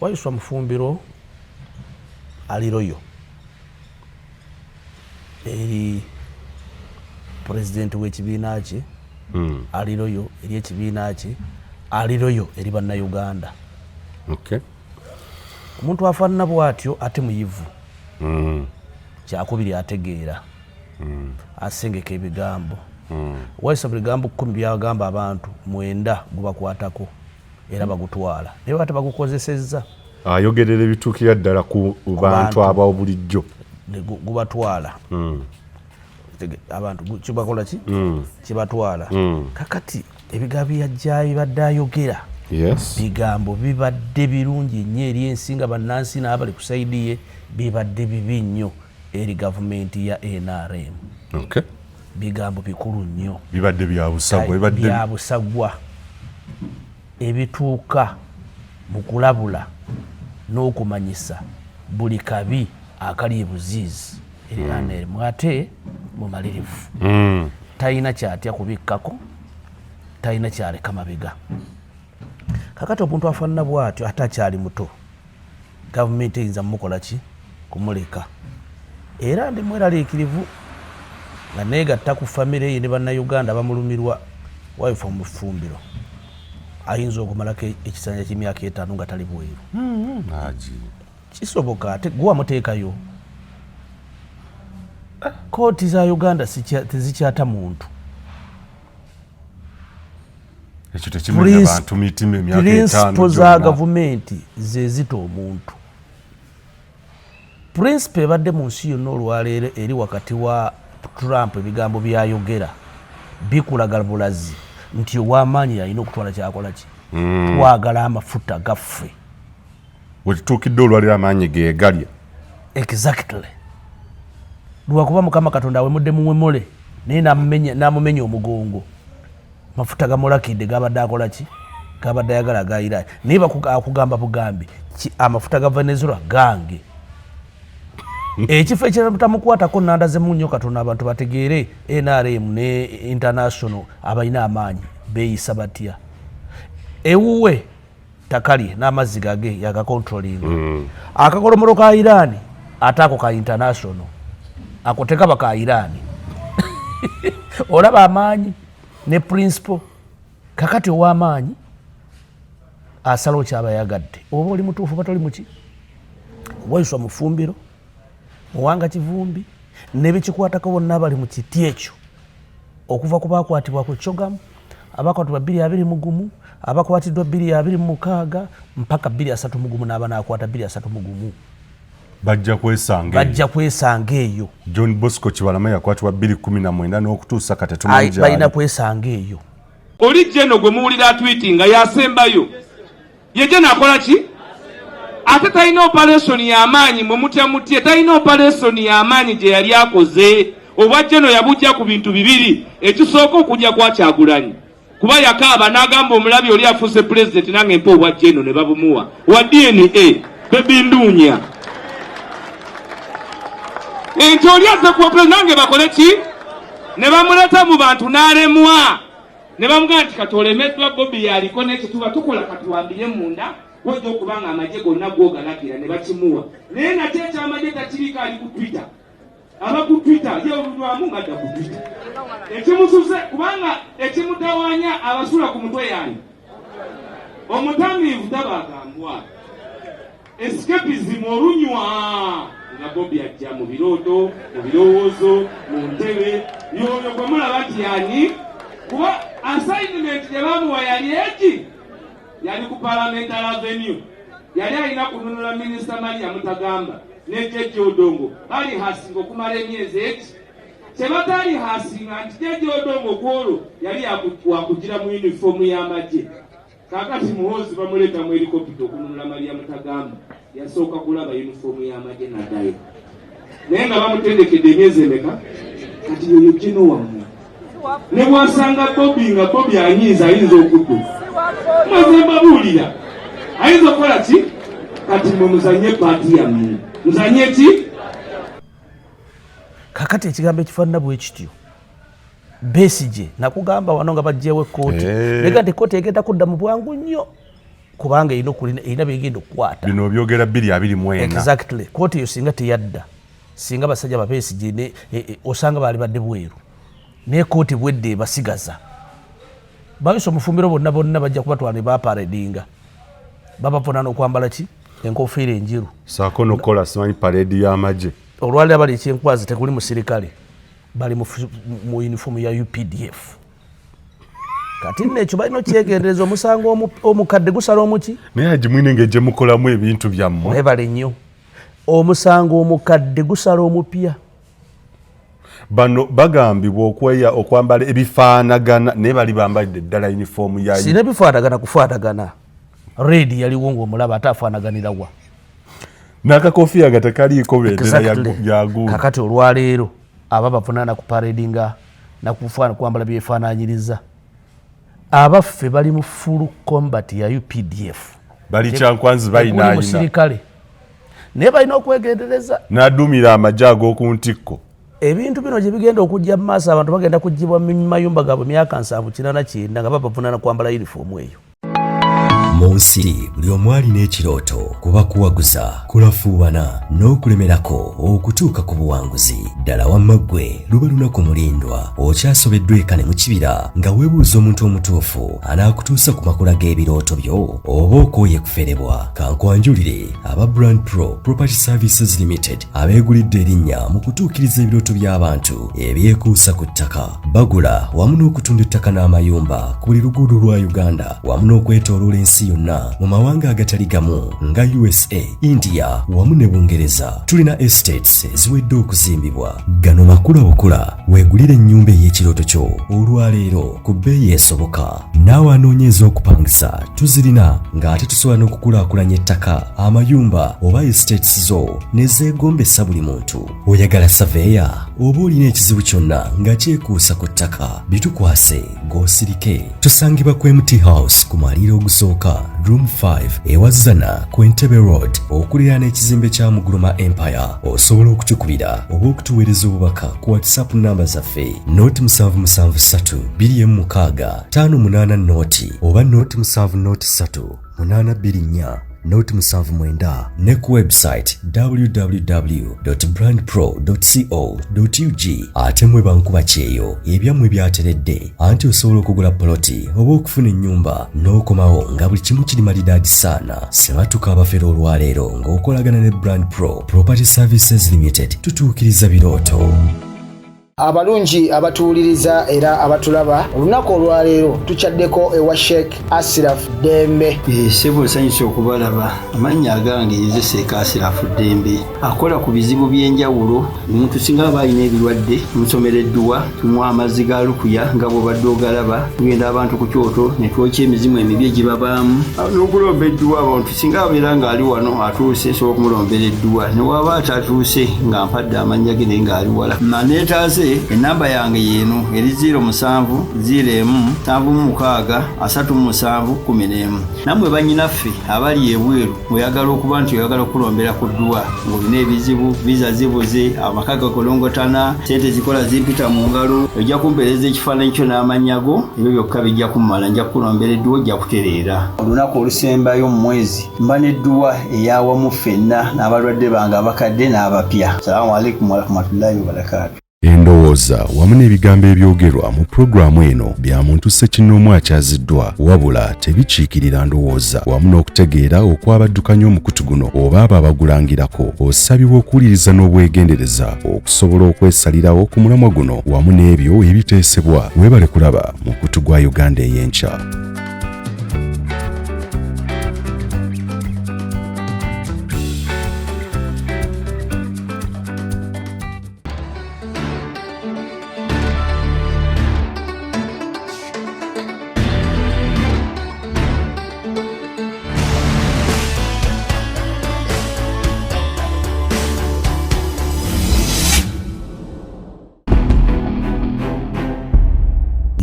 Waiswa Mufumbiro aliroyo eri president w'ekibiina kye aliroyo eri ekibiina kye aliroyo eri bannayuganda. Okay. Omuntu afaanana bw'atyo ate muyivu kyakubiri ategeera asengeka ebigambo Waiswa bigambo 10 byagamba abantu 9 gubakwatako era bagutwala naye bate bagukozesezza ayogerera ebituukira ddala ku bantu aba bulijjo gubatwala abantu kibakola ki kibatwala kakati ebigambo byajjayo badde ayogera bigambo bibadde birungi nnyo eri ensinga bannansi n'abali ku saidi ye bibadde bibi nnyo eri gavumenti ya NRM. Okay. Bigambo bikulu nnyo bibadde bya busagwa ebituuka mu kulabula n'okumanyisa buli kabi akali ebuziizi eri NRM ate mumalirivu talina kyatya kubikkako talina kyaleka mabega. Kakati omuntu afaanana bw'atyo ate akyali muto gavumenti eyinza mukola ki kumuleka era ndi mweraliikirivu nga neegatta ku famire ye ne bannayuganda bamulumirwa Waiswa Mufumbiro ayinza okumalako ekisanja ky'emyaka 5 nga tali bweru. Kisoboka ate gwe wamuteekayo. Kooti za Uganda tezikyata muntu. Ekyo tekimenya abantu mitima emyaka 5. Principle za gavumenti ze zita omuntu. Principle ebadde mu nsi yonna olwaleero eri wakati wa Trump ebigambo byayogera bikulaga bulazi nti ow'amaanyi alina okutwala kyakola ki twagala amafuta gaffe wekituukidde olwaliro amaanyi geegalya. Exactly. Lwakuba Mukama Katonda awemudde muwemule naye n'amumenya omugongo mafuta gamulakidde gabadde akola ki gabadde ayagala agayira naye akugamba bugambi amafuta ga Venezuela gange. Ekifo ekitamukwatako nnanda zemu nnyo Katonda abantu bategeere NRM ne international abalina amaanyi beeyisa batya. Ewuwe takali n'amazzi gage yagakontrolinga akakolomolo ka Iran ate ako ka international akoteka baka Iran olaba amaanyi ne principle kakati ow'amaanyi asalawo kyaba yagadde oba oli mutuufu batoli muki. Waiswa Mufumbiro Muwanga Kivumbi ne bikikwatako bonna bali mu kiti ekyo okuva ku bakwatibwa ku Kyogamu abakwatibwa 221 abakwatiddwa 226 mpaka 231 n'abanaakwata 231 bajja kwesanga eyo. John Bosco Kibalama yakwatibwa 219 n'okutuusa kati tumanyi balina kwesanga eyo. Oli Jeno gwe muwulira tweetinga yasembayo ye Jeno akola ki ate talina operation y'amaanyi mwe mutya mutye talina operation y'amaanyi gye yali akoze. Obwa Jeno yabujja ku bintu bibiri ekisooka okujja kwa Kyagulanyi kuba yakaaba n'agamba omulabi oli afuuse president nange mpa obwa Jeno ne babumuwa wa DNA bebinduunya enti oli azze kuwa president nange bakole ki ne bamuleta mu bantu n'alemwa ne bamugamba nti katolemeddwa Bobi yaliko n'ekyo tuba tukola katuwambire munda wajja okubanga amagye gonna googalakira ne bakimuwa naye nate ekyamagye takirika ali ku Twitter aba ku Twitter ye olulwamu ngadda ku Twitter ekimusuze kubanga ekimutawanya abasula ku mutwe yanyi omutamiivu tabagambwa escapism olunywa nga Bobi ajja mu birooto mu birowoozo mu ntebe yoyo gwe mulaba nti yani kuba assignment gye bamuwa yali eki yali ku parliamentary avenue yali alina kununula minisita Maria Mutagamba ne Jeje Odongo bali hasinga okumala emyezi eki kyebatali hasinga nti Jeje Odongo gwolwo yali wakugira mu uniform y'amagye kakati muhoozi bamuleta mu helikopita okununula Maria Mutagamba yasooka kulaba uniform y'amagye naddayo naye nga bamutendekedde emyezi emeka kati yoyo Jeno wammwe ne bwasanga Bobi nga Bobi ayinza okudduka maze mbabuulira ayinza okukola ki kati mwe muzanye paati yammwe muzanye ki. Kakati ekigambo ekifaanana bwe kityo Besigye nakugamba wano nga bajjeewo ekkooti lega nti ekkooti egenda kudda mu bwangu nnyo kubanga erina bigenda okukwata bino byogera 224 exactly kooti eyo singa teyadda singa basajja babesigye osanga baali badde bweru naye kooti bwedde ebasigaza bayisa omufumbiro bonna bajja kubatwala ne baparedinga babafuna n'okwambala ki enkofiira enjiru saako nokukola simanyi paredi y'amagye olwaliro abali ekyenkwazi tekuli musirikale bali mu uniform ya UPDF kati nekyo balina okyegendereza omusango omukadde gusala omuki naye agimwine ng'egye mukolamu ebintu byammwe ebale nnyo omusango omukadde gusala omupya bano bagambibwa okwambala ebifaanagana naye bali bambalidde ddala uniform ya sina ebifaanagana kufaanagana redi yaliwo ng'omulaba ate afaanaganirawa n'akakofiya gatekaliiko bendera yagundi kakati olwaleero aba bavunaana ku paredinga kwambala byefaananyiriza abaffe bali mu full combat ya UPDF bali kyankwanzi balina musirikale naye balina okwegendereza n'addumira amagye ag'oku ntikko ebintu bino gye bigenda okujja mu maaso abantu bagenda kugibwa mu mayumba gaabwe myaka 7-9 nga babavunaana kwambala yunifoomu eyo mu nsi buli omu alina ekirooto kuba kuwaguza kulafuubana n'okulemerako okutuuka ku buwanguzi ddala wamma ggwe luba lunaku mulindwa okyasobeddwa eka ne mu kibira nga weebuuza omuntu omutuufu anaakutuusa ku makula g'ebirooto byo oba okooye kuferebwa kankwanjulire aba Brand Pro Property Services Limited abeegulidde erinnya mu kutuukiriza ebirooto by'abantu ebyekuusa ku ttaka bagula wamu n'okutunda ettaka n'amayumba ku buli luguudo lwa Uganda wamu n'okwetooloola ensi yonna mu mawanga agatali gamu nga USA, India wamu ne Bungereza. Tulina estates eziwedde okuzimbibwa. Gano makula bukula weegulire ennyumba ey'ekirooto kyo olwaleero ku bbeeyi esoboka. Naawe anoonyeza okupangisa tuzirina ng'ate tusobola n'okukulaakulanya ettaka amayumba oba estates zo ne zeegombesa buli muntu. Oyagala saveya oba olina ekizibu kyonna nga kyekuusa ku ttaka bitukwase ng'osirike. Tusangibwa ku MT House ku maliro ogusooka Room 5 ewazana ku Entebbe Road okuliraana ekizimbe kya Muguluma Empire. Osobola okutukubira oba okutuweereza obubaka ku WhatsApp namba zaffe noti 773 206 588 noti oba noti 703 824 noti 79 ne ku website www.brandpro.co.ug. ate mwe bankuba kyeyo ebyammwe byateredde anti osobola okugula poloti oba okufuna ennyumba n'okomawo nga buli kimu kiri malidaadi saana. Sebatuka abafera olwaleero ng'okolagana ne Brand Pro Property Services Limited tutuukiriza birooto. Abalungi abatuuliriza era abatulaba olunaku olwaleero tukyaddeko ewa Sheikh Ashraf Dembe. Sebo sanyusa okubalaba. Amannya agange ye Sheikh Ashraf Dembe akola ku bizibu by'enjawulo. Omuntu singa aba alina ebirwadde musomereddwa tumwa amazzi ga lukuya nga bw'obadde ogalaba tugenda abantu ku kyoto ne twokya emizimu emibi egibabaamu n'okulomba edduwa. Abantu singa abeera ng'ali wano atuuse sobola okumulombera edduwa ne waba atatuuse nga mpadde amannya ge naye ng'ali wala maneetaase. Enamba yange yeno eri 0707363711. Namwe bannyinaffe abali ebweru oyagala okuba nti oyagala okulombera ku dduwa ng'olina ebizibu viza zibuze amaka gakolongotana sente zikola zimpita mu ngalo ojja kumpeereza ekifaananyi kyo n'amanyago ebyo byokka bijja kummala nja kulombera edduwa ojja kutereera. Olunaku olusembayo mu mwezi mba n'edduwa eyawamu ffenna n'abalwadde bange abakadde n'abapya. Salaamu alaikum warahmatullahi wabarakatuh. Endowooza wamu n'ebigambo ebyogerwa mu pulogulaamu eno bya muntu ssekinnoomu akyaziddwa wabula tebikiikirira ndowooza wamu n'okutegeera okwabaddukanya omukutu guno oba abo abagulangirako osabibwa okuwuliriza n'obwegendereza okusobola okwesalirawo ku mulamwa guno wamu n'ebyo ebiteesebwa. Weebale kulaba mukutu gwa Uganda ey'enkya.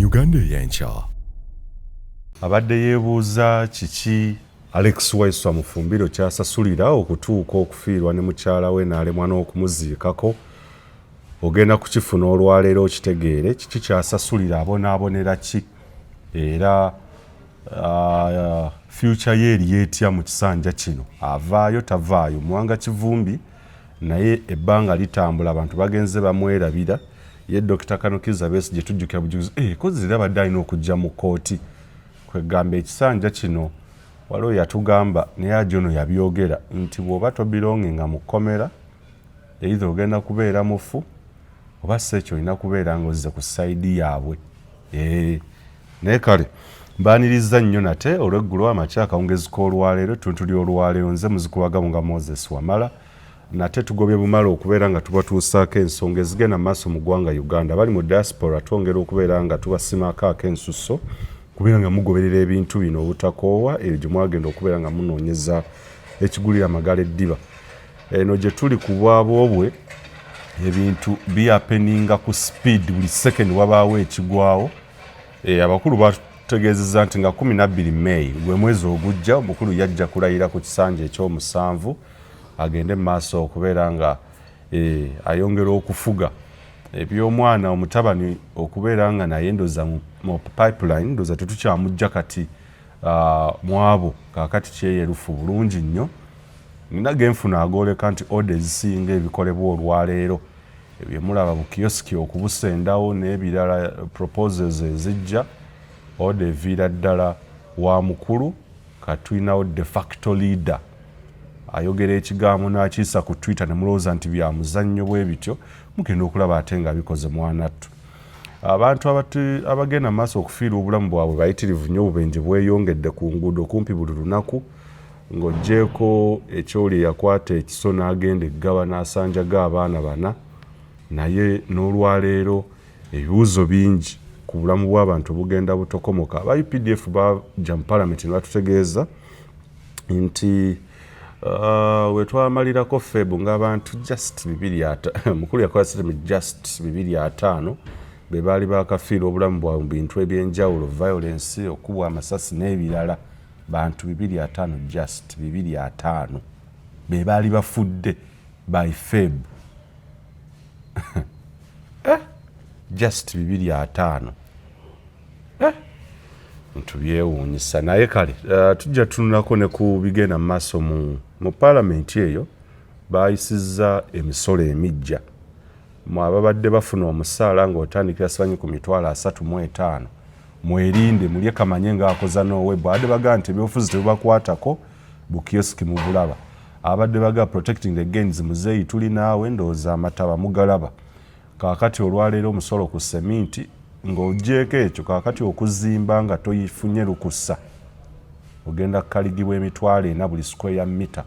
Uganda ey'enkya. Abadde yeebuuza kiki Alex Waiswa Mufumbiro kyasasulira okutuuka okufiirwa ne mukyala we n'alemwa n'okumuziikako. Ogenda kukifuna olwaleero okitegeere kiki kyasasulira abonaabonera ki era future ye eri yetya mu kisanja kino, avaayo tavaayo. Mwanga Kivumbi naye ebbanga litambula, abantu bagenze bamwerabira. Ye Dr. Kanukiza Besigye tujjukira bujulizi kozi era badde alina okujja mu kooti kwegamba ekisanja kino waliwo yatugamba naye ajono yabyogera nti bw'oba tobirongenga mu kkomera either ogenda kubeera mufu oba sekyo olina kubeera ng'ozze ku sayidi yaabwe. Naye kale mbaaniriza nnyo nate olw'eggulo amakya akawungezi k'olwaleero tuntuli olwaleero nze muzikubaga nga Moses Wamala nate tugobye bumala okubeera nga tubatuusaako ensonga ezigenda mu maaso mu ggwanga Uganda. Bali mu diaspora twongera okubeera nga tubasimaako ensusso kubeera nga mugoberera ebintu bino obutakoowa eyo gye mwagenda okubeera nga munoonyeza ekigulira amagala eddiba. Eno gye tuli ku bwabwobwe ebintu byapeninga ku speed buli second wabaawo ekigwawo. Abakulu bategeezezza nti nga 12 May gwe mwezi ogujja omukulu yajja kulayira ku kisanja ekyomusanvu agende maaso okubeera nga ayongera okufuga eby'omwana omutabani okubeera nga naye ndoza mu pipeline ndoza tetukyamujja kati mwabo kakati kyeyerufu bulungi nnyo. Nina genfuna agooleka nti order zisinga ebikolebwa olwaleero ebyemulaba mu kioski okubusendawo n'ebirala proposals ezijja order eviira ddala wa mukulu katulinawo de facto leader ayogera ekigambo n'akiisa ku Twitter ne mulowooza nti bya muzannyo bwe bityo mugenda okulaba ate nga bikoze mwanattu. Abantu abagenda mu maaso okufiirwa obulamu bwabwe bayitirivu nnyo obubenje bweyongedde ku nguudo kumpi buli lunaku ng'oggyeko ekyoli yakwata ekiso n'agenda eggaba n'asanjaga abaana 4 naye n'olwaleero ebibuuzo bingi ku bulamu bw'abantu bugenda butokomoka. Aba UPDF bajja mu palamenti ne batutegeeza nti wetwamalirako Feb ng'abantu just 205 mukulu yakola sitemu just 205 be baali bakafiirwa obulamu bwabwe mu bintu ebyenjawulo violence okubwa amasasi n'ebirala. Bantu 205 just 205 be baali bafudde by Feb just 205 ntu byewuunyisa. Naye kale tujja tunulako ne ku bigenda mu maaso mu palamenti eyo baayisizza emisolo emijja mu ababadde bafuna omusaala ng'otandikira simanyi ku mitwalo 35 mwerinde mulye kamanye ng'akoza n'owebbu abadde bagaa nti ebyobufuzi tebubakwatako bukioski mu bulaba abadde bagaa protecting against muzeeyi tuli naawe ndowooza amataba mugalaba kaakati olwaleero omusolo ku seminti ng'oggyeko ekyo kaakati okuzimba nga toyifunye lukusa ogenda kukaligibwa emitwalo 4 buli square mita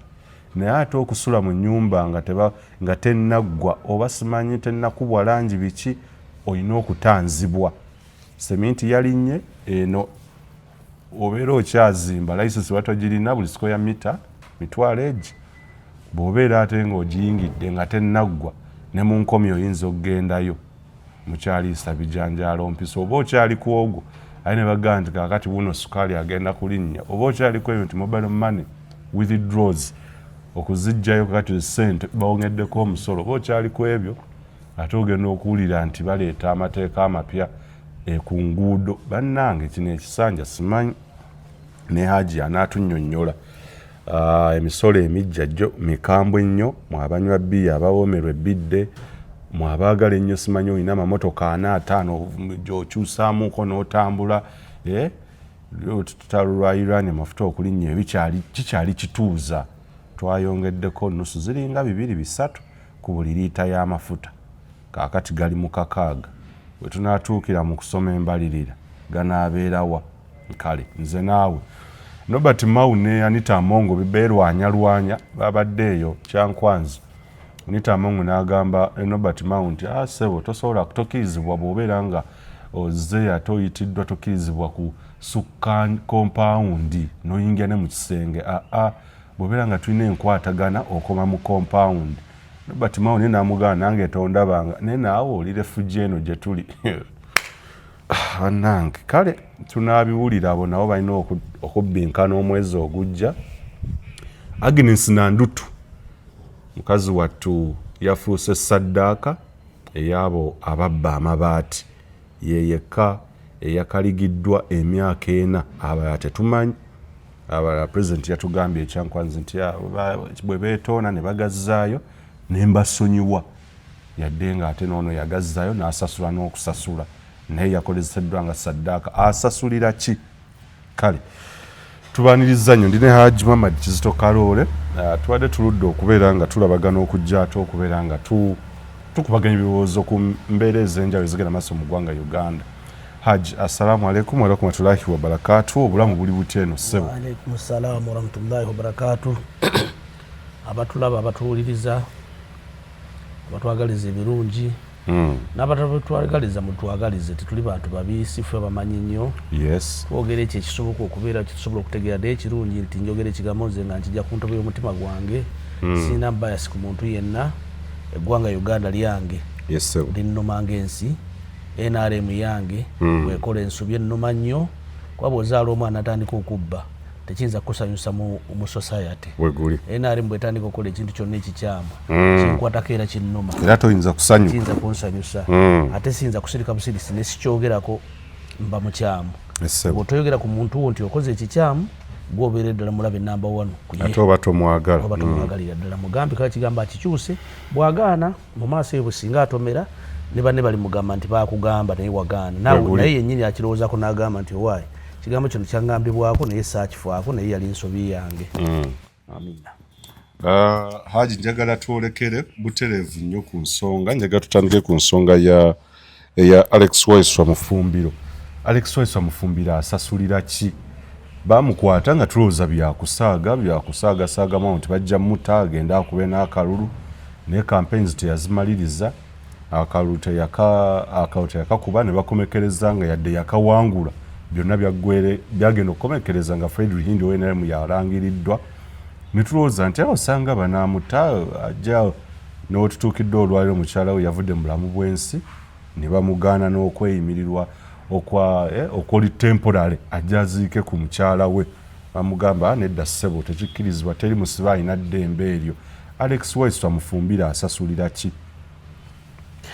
naye ate okusula mu nnyumba nga tennaggwa oba simanyi tennakubwa langi biki olina okutanzibwa. Seminti yalinnye eno obeera okyazimba license batogirina buli square mita mitwalo egi bw'obeera ate ng'ogiyingidde nga tennaggwa ne mu nkomi oyinza okugendayo mukyaliisa bijanjaalo mpisa oba okyali ku ogwo aye ne bagaa nti kaakati buno sukaali agenda kulinnya oba okyali ku ebyo nti mobile money withdraws okuzijjayo kakati ssente bawongeddeko omusolo oba okyali ku ebyo ate ogenda okuwulira nti baleeta amateeka amapya ku nguudo. Bannange kino ekisanja simanyi ne Haji anaatunnyonnyola emisolo emijja gyo mikambwe nnyo mu abanywa bbiya abawoomerwa ebbidde mu abaagala ennyo simanyi olina amamotoka 4-5 gy'okyusaamuko n'otambula tutalo lwa Iran amafuta okulinnya kikyali kituuza twayongeddeko nusu ziringa 2-3 ku buli liita y'amafuta kaakati gali mu 6 bwe tunaatuukira mu kusoma embalirira ganaabeerawa kale nze naawe Nobert Mao ne Anita Amongo bibeerwanyalwanya babadde eyo kyankwanzi. Anita Amongo n'agamba Nobert Mao nti sebo tosobola kutokirizibwa bw'obeera nga ozze ate oyitiddwa tokirizibwa ku sukka compound n'oyingira ne mu kisenge bw'obeera nga tulina enkwatagana okoma mu compound. Nobert Mao ne n'amugamba nange tondabanga ne naawe oli refugee eno gye tuli nange kale tunaabiwulira abo nabo balina okubbinkana omwezi ogujja. Agnes Nandutu mukazi wattu yafuuse saddaaka ey'abo ababba amabaati ye yekka eyakaligiddwa emyaka 4 abala tetumanyi president yatugambye ekyankwanzi nti bwe beetoona ne bagazzaayo ne mbasonyiwa yadde nga ate noono yagazzaayo n'asasula n'okusasula naye yakoleseddwa nga saddaaka asasulira ki kale tubaaniriza nnyo ndine Haji Muhammad Kizito Kaloole tubadde tuludde okubeera nga tulabagana okujja ate okubeera nga tukubaganya ebirowoozo ku mbeera ez'enjawulo ezigenda maaso mu ggwanga Uganda. Haji, assalamu alaikum wa rahmatullahi wa barakatuh. Obulamu buli butya eno ssebo? Wa alaikum assalamu wa rahmatullahi wa barakatuh. Abatulaba abatuwuliriza abatwagaliza ebirungi n'abatwagaliza mutwagalize tetuli bantu babiisi ffe bamanyi nnyo. Yes. Twogera ekyo ekisoboka okubeera kisobola okutegeera dde ekirungi nti njogera ekigambo nze nga nkijja ku ntobo y'omutima gwange sirina bias ku muntu yenna. Eggwanga Uganda lyange linnuma ng'ensi, NRM yange bwekola ensobi ennuma nnyo kuba bw'ozaala omwana atandika okubba tekiyinza kukusanyusa mu society. NRM bw'etandika okukola ekintu kyonna ekikyamu kinkwatako era kinnuma era toyinza kusanyuka, kiyinza kunsanyusa ate siyinza kusirika busirisi ne sikyogerako mba mukyamu. Bw'otoyogera ku muntu wo nti okoze ekikyamu gwobeera ddala mulabe namba 1 ku ye ate oba tomwagala oba tomwagalira ddala mugambi kale kigambo akikyuse bw'agaana mu maaso ye bwe singa atomera ne banne bali mugamba nti baakugamba naye wagaana naye yennyini akirowoozaako n'agamba nti owaayi kigambo kino kyangambibwako naye saakifaako naye yali nsobi yange. Amina. Haji, njagala twolekere butereevu nnyo ku nsonga, njagala tutandike ku nsonga eya Alex Waiswa Mufumbiro. Alex Waiswa Mufumbiro asasulira ki? Bamukwata nga tulowooza byakusaagasaaga nti bajja mutta agenda akube n'akalulu naye campaigns teyazimaliriza. Akalulu teyakakuba ne bakomekereza nga yadde yakawangula byonna byagenda okukomekereza nga Fred Ruhindi NRM yalangiriddwa. Ne tulowooza nti osanga banaamuta ajja n'otutuukidde olwaliro mukyala we yavudde mu bulamu bw'ensi ne bamugaana n'okweyimirirwa okuli temporary ajja aziike ku mukyala we. Bamugamba nedda ssebo tekikkirizibwa, teri musibe alina ddembe eryo. Alex Waiswa Mufumbiro asasulira ki?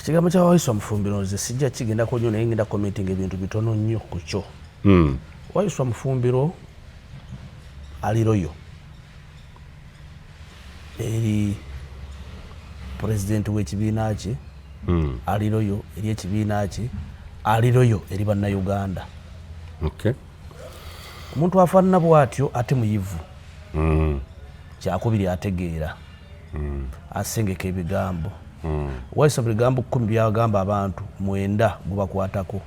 Ekigambo kya Waiswa Mufumbiro nze sijja kigendako nnyo naye ngenda commenting ebintu bitono nnyo ku kyo. Waiswa Mufumbiro ali loyo eri pulezidenti w'ekibiina kye, ali loyo eri ekibiina kye, ali loyo eri bannayuganda. Omuntu afaanana bw'atyo ate muyivu, kyakubiri ategeera, asengeka ebigambo. Waiswa bigambo 10 byagamba abantu 9 gubakwatako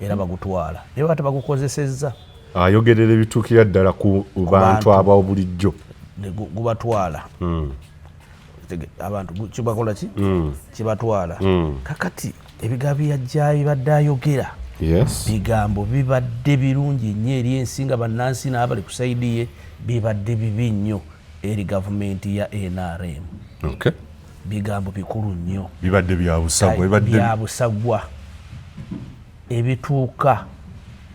era bagutwala naye ate bagukozesezza. Ayogerera ebituukira ddala ku bantu abawo bulijjo gubatwala abantu kibakola ki kibatwala. Kakati ebigambo byajja bibadde ayogera bigambo bibadde birungi nnyo eri ensi nga bannansi n'abali ku sayidi ye bibadde bibi nnyo eri gavumenti ya NRM. Bigambo bikulu nnyo bibadde byabusagwa ebituuka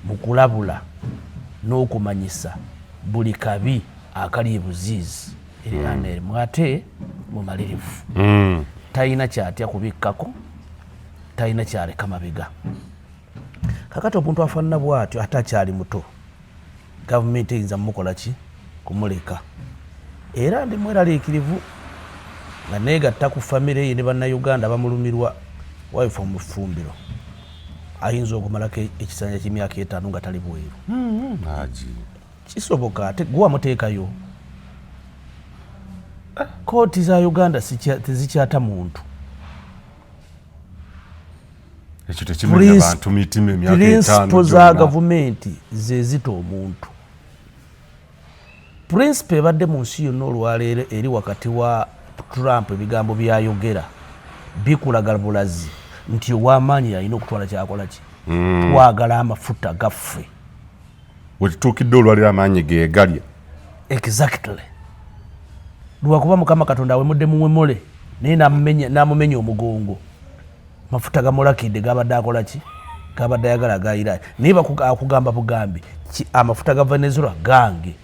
mu kulabula n'okumanyisa buli kabi akali ebuziizi eri NRM ate mumalirivu. Talina kyatya kubikkako, talina kyaleka mabega. Kakati omuntu afaanana bw'atyo ate akyali muto, gavumenti eyinza mumukola ki? Kumuleka. Era ndi mweraliikirivu nga neegatta ku famire ye ne bannayuganda bamulumirwa Waiswa Mufumbiro ayinza okumalako ekisanja ky'emyaka 5 nga tali bweru. Kisoboka ate gwe wamuteekayo. Kooti za Uganda tezikyata muntu. Ekyo tekimenya bantu mitima emyaka 5 Principles za gavumenti ze zita omuntu. Principle ebadde mu nsi yonna olwaleero eri wakati wa Trump ebigambo byayogera bikulaga bulazi nti ow'amaanyi alina okutwala kyakola ki? Twagala amafuta gaffe. Wetutuukidde olwaliro amaanyi geegalya. Exactly. Lwakuba Mukama Katonda awemudde muwemule naye n'amumenya omugongo. Mafuta gamulakidde gabadde akola ki? Gabadde ayagala agayira. Naye akugamba bugambi amafuta ga Venezuela gange.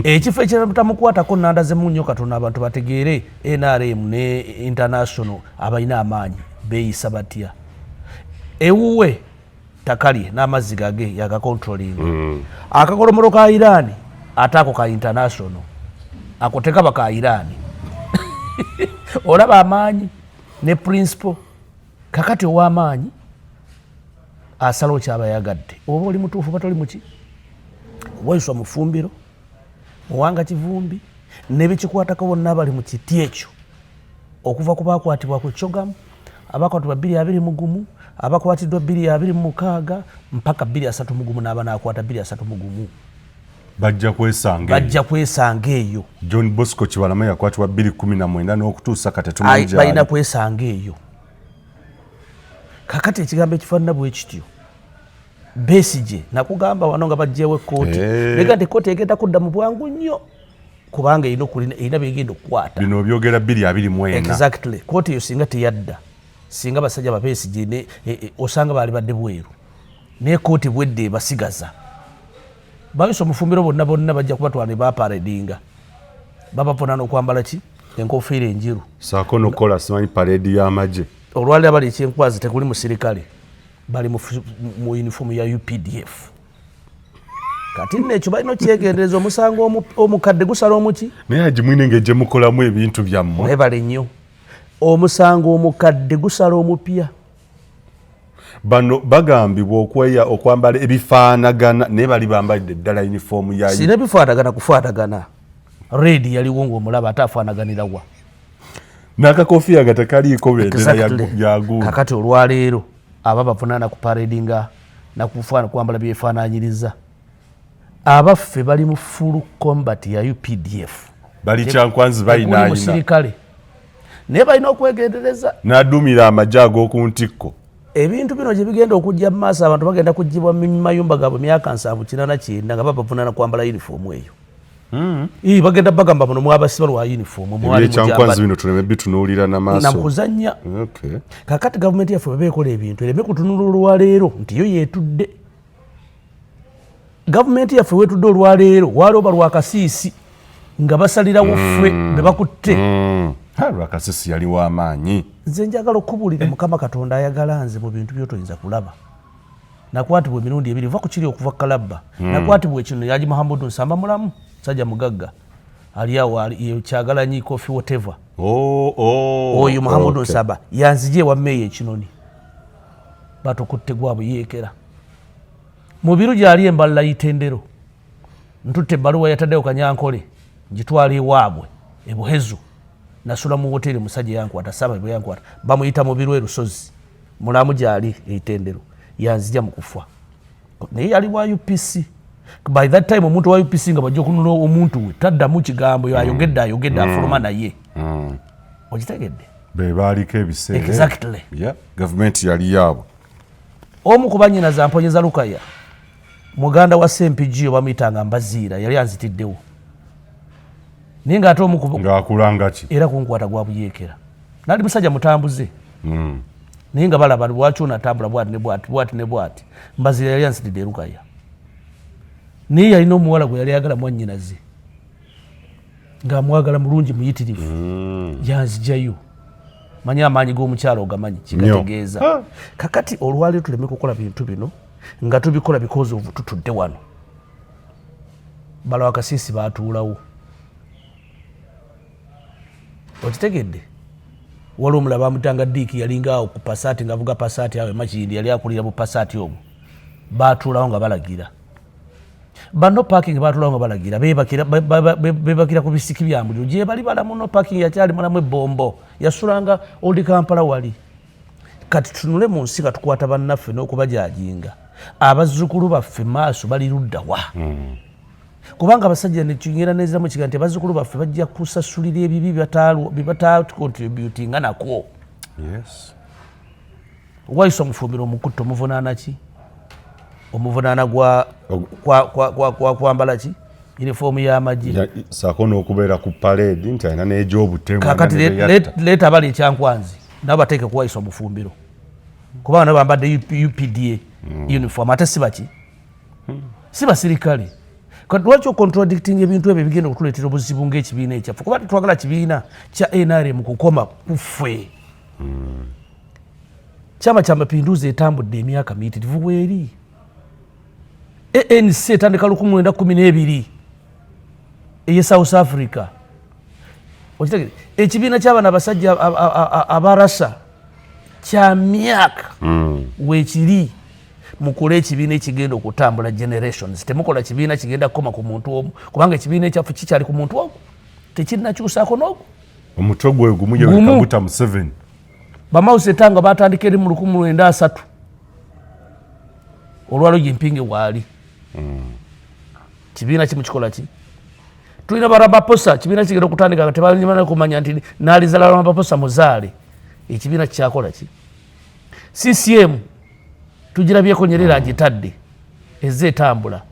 Ekifo ekitamukwatako nnanda z'emunnyo Katonda abantu bategeere NRM ne international abalina amaanyi beeyisa batya. Ewuwe takali n'amazzi gage yagakontrolinga akakolomero ka Iran ataako ka international akoteka baka Iran olaba amaanyi ne principle kakati ow'amaanyi asalawo kyaba yagadde oba oli mutuufu batoli muki waiswa mufumbiro muwanga kivumbi nebikikwatako bonna bali mu kiti ekyo okuva ku bakwatibwa ku kyogamu abakwatibwa 221 abakwatiddwa 226 mpaka 231 n'abanakwata 231 bajja kwesanga eyo. John Bosco Kibalama yakwatibwa 2019 n'okutuusa kati tumanyi balina kwesanga eyo. Kakati ekigambo ekifaanana bwe kityo Besigye nakugamba wano nga bajjeewo ekkooti lega nti ekkooti egenda kudda mu bwangu nnyo kubanga erina byegenda okukwata bino byogera 224. Exactly. Kkooti eyo singa teyadda singa basajja ba Besigye osanga baali badde bweru naye kkooti bwedde ebasigaza babiso mufumbiro bonna bajja kubatwala ne baparedinga babapona n'okwambala ki enkofiira enjiru saako nokola simanyi paredi y'amagye olwalira bali ekyenkwazi tekuli musirikale bali mu uniform ya UPDF kati nekyo balina kyegendereza omusango omukadde gusala omuki naye agimwine ng'egye mukolamu ebintu byammwe webale nnyo omusango omukadde gusala omupya bano bagambibwa okwambala ebifaanagana naye bali bambalidde ddala uniform ya sina bifaanagana kufaanagana red yaliwo ng'omulaba ate afaanaganira wa n'akakofiya nga tekaliiko bendera yagundi kakati olwaleero aba bavunaana ku paredinga kwambala byefaananyiriza abaffe bali mu full combat ya UPDF bali kyankwanzi balina musirikale naye balina okwegendereza n'addumira amagye ag'oku ntikko ebintu bino gye bigenda okujja mu maaso abantu bagenda kugibwa mu mayumba gaabwe myaka 7-9 nga babavunaana kwambala uniform eyo bagenda bagamba muno mwabasiba lwa uniform mwali bino tuleme bitunuulira namukuzannya kakati gavumenti yaffe bebeekola ebintu ereme kutunula olwaleero nti yo yeetudde gavumenti yaffe weetudde olwaleero waliwo lwakasiisi nga basalirawo ffe be bakutte lwakasiisi yali w'amaanyi nze njagala okubuulira mukama katonda ayagala nze mu bintu byotoyinza kulaba nakwatibwa emirundi ebiri va ku kiri okuva kalabba nakwatibwa ekino yaji Muhammadu Nsamba mulamu sajja mugagga ali awo kyagalanyi kofi whatever oyo Muhammadu Nsamba yanzije wa meya ekinoni batukutte gwabwe yeekera mu biru gyali embalala yitendero ntutte ebbaluwa yataddewo Kanyankole ngitwala ewaabwe ebuhezu nasula mu hoteri musajja yankwata saba bwe yankwata bamuyita mu biru erusozi mulamu gyali eitendero yanzija mu kufa naye yali wa UPC by that time omuntu wa UPC nga bajja okunula omuntu we taddamu kigambo ayogedde afuluma naye okitegedde be baaliko ebiseera exactly gavumenti yali yaabwe omu ku bannyinaza Mponyeza Lukaya muganda wa Sempigi bamuyitanga Mbaziira yali anzitiddewo naye nga ate ng'akulanga ki era kunkwata gwa buyeekera nali musajja mutambuze naye nga balaba lwaki onatambula bwati ne bwati Mbaziira yali anzitidde Lukaya naye yalina omuwala gwe yali ayagala mwannyinaze ng'amwagala mulungi muyitirivu yanzijayo manyi amaanyi g'omukyalo ogamanyi kigategeeza kakati olwaleero tuleme kukola bintu bino nga tubikola because of tutudde wano bala wakasiisi baatuulawo okitegedde waliwo omulaba amutanga Diiki yalinga awo ku Pasaati ng'avuga Pasaati awo emakindi yali akulira bu Pasaati omwo baatuulawo nga balagira bano parking baatuulawo nga balagira beebakira ku bisiki bya mbuliro gye bali balamu no parking yakyali mulamu ebbombo yasulanga Old Kampala wali kati tunule mu nsi katukwata bannaffe n'okubajajinga abazzukulu baffe maaso bali ludda wa kubanga abasajja nekinyera neziramu kiga nti abazzukulu baffe bajja kusasulira ebibi batacontributinga nakwo wayisa omufumbiro omukutto omuvunaana ki omuvunaana kwambala ki uniform y'amagye saako n'okubeera ku parade nti alina n'egyobutemu kakati leeta abali ekyankwanzi nabo bateeke kuwayisa omufumbiro kubanga nabo bambadde UPDA uniform ate si baki si basirikale kati lwaki ocontradicting ebintu ebyo bigenda okutuleetera obuzibu ng'ekibiina ekyaffe kuba twagala kibiina kya NRM kukoma kuffe chama cha mapinduzi etambudde emyaka miyitirivu bweri. ANC etandika 1912 eye South Africa. Okitegere ekibiina ky'abaana abasajja abarasa kya myaka weekiri mukole ekibiina ekigenda okutambula generations. Temukola kibiina kigenda kukoma ku muntu omu kubanga ekibiina ekyaffe kikyali ku muntu ogu tekirinakyusaako n'ogu. Omutwe gwe gumu ye Kaguta Museveni. Bamawusi etanga batandika eri mu 1903 olwalo Jimpinge waali. Kibiina kimu kikola ki? Tulina Ramaphosa kibiina kigenda okutandika nga tebamanyi kumanya nti naalizala Ramaphosa muzaale. Ekibiina kyakola ki? CCM tugirabyeko Nyerere agitadde ezze etambula.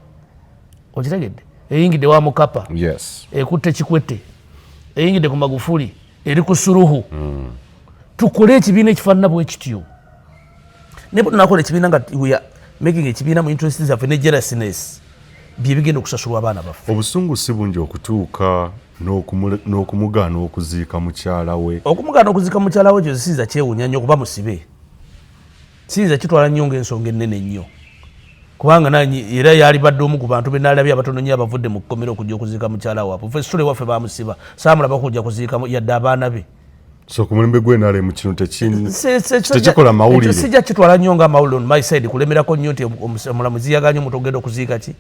Okitegedde eyingidde wa Mukapa. Yes. Ekutte Kikwete eyingidde ku Magufuli eri ku Suluhu. Tukole ekibiina ekifaanana bwe kityo. Ne tunakola ekibiina nga we are making ekibiina mu interests of jealousness bye bigenda okusasulwa abaana baffe. Obusungu si bungi okutuuka n'okumugaana okuziika mukyala we. Okumugaana okuziika mukyala we kyo siza kyewuunya nnyo kuba musibe. Siza kitwala nnyo ng'ensonga ennene nnyo. Kubanga nanyi era yali badde omu ku bantu be naalabye abatono nnyo abavudde mu kkomera okujja okuziika mukyala waabwe. Fesitule waffe baamusiba saamulaba kujja kuziika yadde abaana be. So ku mulembe gwe naale mu kino tekikola mawulire. Sijja kitwala nnyo nga mawulire on my side kulemerako nnyo nti omulamuzi yaganye omuntu ogenda okuziika ki.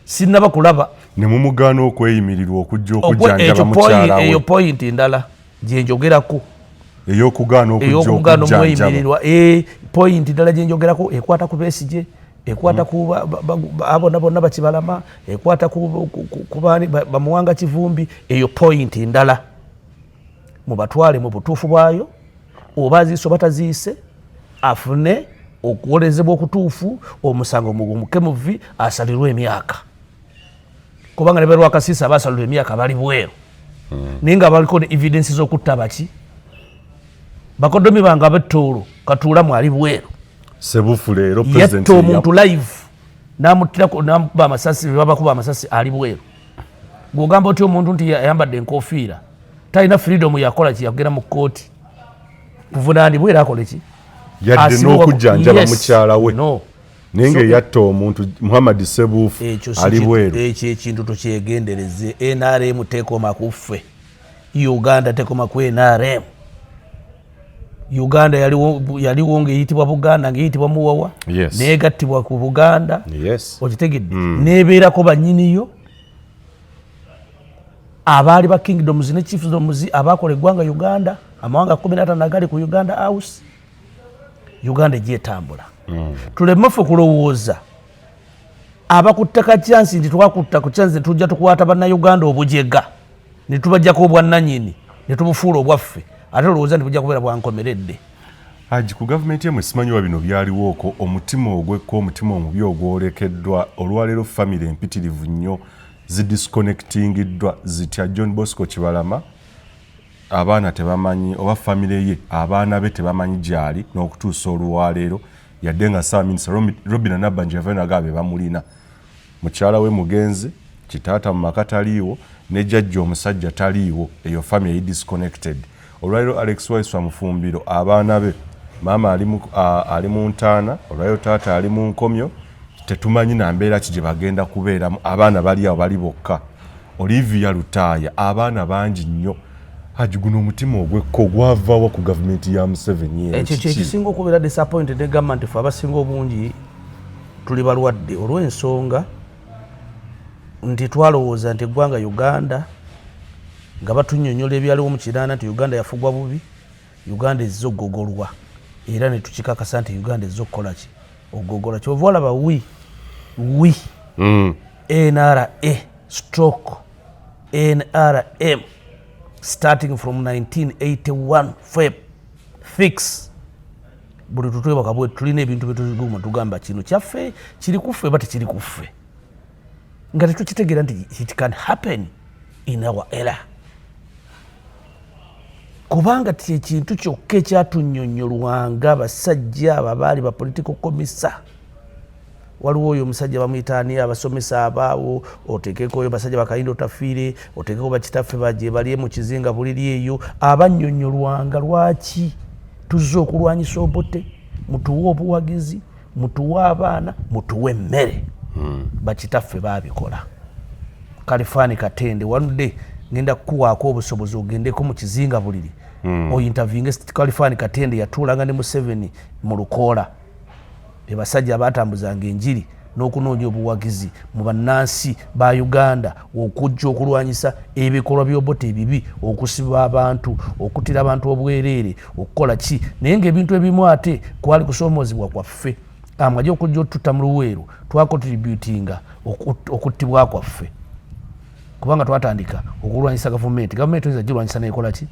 Sinnaba kulaba. Ne mumugaana okweyimirirwa okujja okujjanjaba mukyala we. Eyo point ndala gye njogerako. Ey'okugaana okujja okujjanjaba. Point ndala gye njogerako ekwata ku Besigye, ekwata ku abona bonna Bakibalama, ekwata ku bamuwanga Kivumbi. Eyo point ndala mu batwale mu butuufu bwayo oba aziise oba taziise afune okuwolezebwa okutuufu omusango mukemuvi asalirwe emyaka. Kubanga ne Lwakasiisa abasalirwa emyaka bali bweru. Naye nga baliko ne evidence z'okutta baki bakodomi bange ab'Ettoolo Katuulamu ali bweru. Sebufu leero president yatta omuntu live n'amuttirako n'amukuba amasasi babakuba amasasi ali bweru. Gw'ogamba otya omuntu nti ayambadde enkofiira talina freedom yakola ki yagenda mu kkooti kuvunaanibwa era akole ki yadde n'okujjanjaba mukyala we. Naye nga yatta omuntu Muhammad Sebufu ali bweru. Ekyo ekintu tukyegendereze. NRM tekoma kuffe. Uganda tekoma ku NRM. Uganda yaliwo ng'eyitibwa Buganda ng'eyitibwa Muwawa. Neegattibwa ku Buganda. Okitegedde neebeerako bannyiniyo abaali ba kingdoms ne chiefdoms abakola eggwanga Uganda amawanga 15 agali ku Uganda House. Uganda egyetambula. Tulemafe kulowooza abakuttaka chance nti twakutta ku chance tujja tukwata banna Uganda obujega ne tubajjako obwannanyini ne tubufuula obwaffe ate olowooza nti bujja kubeera bwankomeredde. Haji ku gavumenti yemwe simanyiwa bino byaliwooko omutima ogwekko omutima omubi ogwolekeddwa olwaleero family empitirivu nnyo zidisconnectingiddwa zitya John Bosco Kibalama abaana tebamanyi oba family ye abaana be tebamanyi gyali n'okutuusa olwaleero yadde nga Saaminisa Robina Nabbanja yavayo nagaabe bamulina mukyala we mugenzi kitaata mu maka taliiwo ne jjajja omusajja taliiwo eyo family yi disconnected. Olwaleero Alex Waiswa Mufumbiro abaana be maama ali mu ntaana olwaleero taata ali mu nkomyo tetumanyi na mbeera ki gye bagenda kubeeramu abaana bali awo bali bokka. Olivia Lutaaya abaana bangi nnyo. Haji guno omutima ogwekko gwavaawo ku gavumenti ya Museveni. Ekyo kyekisinga okubeera disappointed ne gavumenti ffe abasinga obungi tuli balwadde olw'ensonga nti twalowooza nti eggwanga Uganda nga batunnyonnyola ebyaliwo mu kiraana nti Uganda yafugwa bubi, Uganda ezze okugogolwa era ne tukikakasa nti Uganda ezze okukola ki okugogolwa. Kyova olaba NRA stroke NRM starting from 1981 Feb fix buli tutwebaka bwe tulina ebintu byetuguma tugamba kino kyaffe kiri kuffe bati kiri kuffe nga tetukitegeera nti it can happen in our era kubanga ekintu kyokka ekyatunnyonnyolwanga basajja ababaali ba political commissar. Waliwo oyo omusajja bamuyitaani abasomesa abaawo oteekeko oyo basajja bakalinda otafiire oteekeko bakitaffe baje bali mu kizinga buliri eyo abannyonnyolwanga lwaki tuzze okulwanyisa Obote mutuwe obuwagizi, mutuwe abaana, mutuwe emmere. Bakitaffe babikola. Kalifani Katende wanudde ngenda kuwaako obusobozi ogendeko mu kizinga buliri. Oyintervinge Kalifani Katende yatuulanga ne Museveni mu Lukoola. Basajja abatambuzanga enjiri n'okunoonya obuwagizi mu bannansi ba Uganda okujja okulwanyisa ebikolwa by'Obote ebibi, okusiba abantu, okutira abantu obwereere, okukola ki. Naye ng'ebintu ebimu ate kwali kusoomozebwa kwaffe. Amagye okujja otutta mu Luweero twakontributinga okuttibwa kwaffe. Kubanga twatandika okulwanyisa gavumenti. Gavumenti oyinza girwanyisa neekola ki?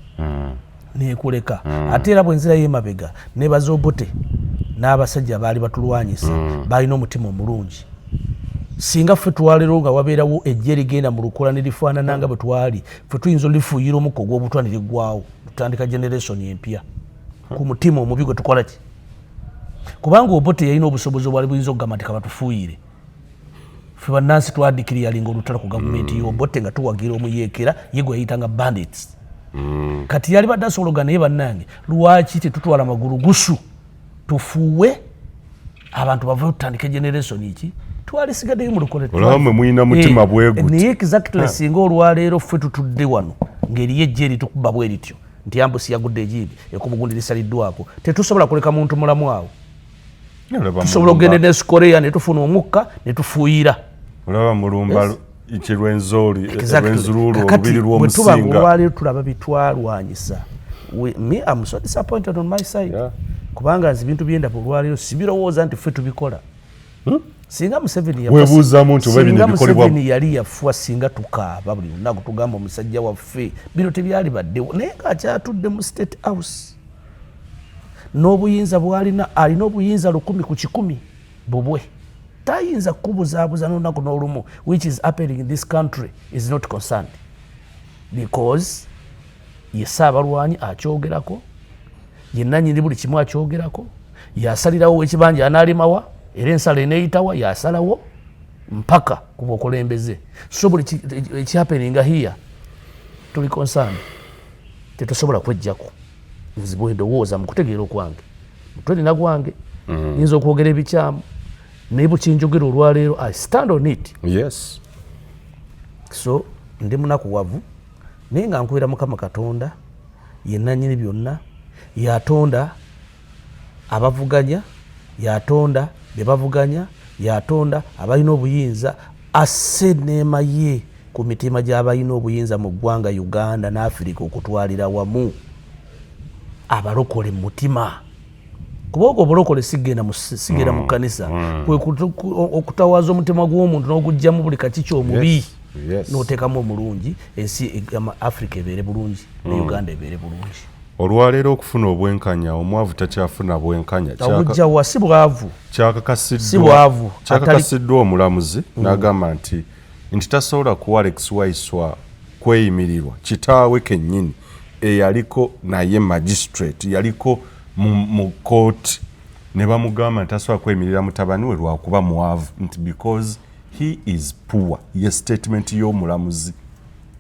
Neekuleka. Ate era bwenzira y'emabega nebaza Obote n'abasajja baali batulwanyisa balina omutima omulungi. Singa ffe twaleero nga wabeerawo ejje ligenda mu Lukoola ne lifaanana nga bwe twali, ffe tuyinza olifuuyira omukka ogw'obutwa ne liggwawo, tutandika generation empya ku mutima omubi gwe tukola ki? Kubanga Obote yalina obusobozi obwali buyinza okugamba nti kabatufuuyire. Ffe bannansi twadikiri yalinga olutalo ku gavumenti y'Obote nga tuwagira omuyeekera ye gwe yayitanga bandits. Kati yali badde asobola naye bannange lwaki tetutwala magulu gusu tufuuwe abantu bava tutandike generation iki twalisigaddeyo mu Lukoola. Olabamwe muyina mutima bweguti. Naye exactly singa olwaleero ffe tutudde wano ng'eriyo ejje eritukuba bwe lityo nti ambusi yagudde ejibi ekumugundi lisaliddwako, tetusobola kuleka muntu mulamu awo. Tusobola okugenda ne Korea ne tufuna omukka ne tufuuyira. Olaba mulumba ekirwenzoli ekirwenzululu olubiri lw'omusinga. Bwe tuba olwaleero tulaba bitwalwanyisa. Me I'm so disappointed on my side. Kubanga ebintu byenda olwaleero sibirowooza nti ffe tubikola. Singa Museveni yali yafuwa singa tukaaba buli lunaku tugamba omusajja waffe bino tebyali baddewo, naye ng'akyatudde mu State House n'obuyinza bw'alina, alina obuyinza 100 ku 100 bubwe. Tayinza kubuzaabuza n'olunaku n'olumu, which is happening in this country is not concerned because ye Ssaabalwanyi akyogerako, ye nannyini buli kimu akyogerako, yasalirawo ekibanja anaalimawa era ensala eneeyitawa yasalawo mpaka ku bukulembeze. So buli ekihappeninga here tuli concerned, tetusobola kwejjako. Nzibwe ndowooza mu kutegeera okwange mutwalina gwange nyinza okwogera ebikyamu naye bukinjogera olwaleero I stand on it. Yes. So ndi munakuwavu naye nga nkuwera Mukama Katonda ye nannyini byonna, yatonda abavuganya, yatonda be bavuganya, yatonda abalina obuyinza, asse neema ye ku mitima gy'abalina obuyinza mu ggwanga Uganda n'Afirika okutwalira wamu abalokole mu mutima. Kuba ogwo obulokole sigenda mu kkanisa kwe okutawaza omutima gw'omuntu n'oguggyamu buli kakiki omubi n'oteekamu omulungi, ensi Afrika ebeere bulungi ne Uganda ebeere bulungi. Olwaleero okufuna obwenkanya, omwavu takyafuna bwenkanya. Obujjawa si bwavu. Kyakakasiddwa omulamuzi n'agamba nti tasobola kuwa Alex Waiswa kweyimirirwa. Kitaawe kennyini eyaliko naye magistrate yaliko mu court ne bamugamba nti tasobola kweyimirira mutabani we lwakuba mwavu nti because he is poor. Ye statement y'omulamuzi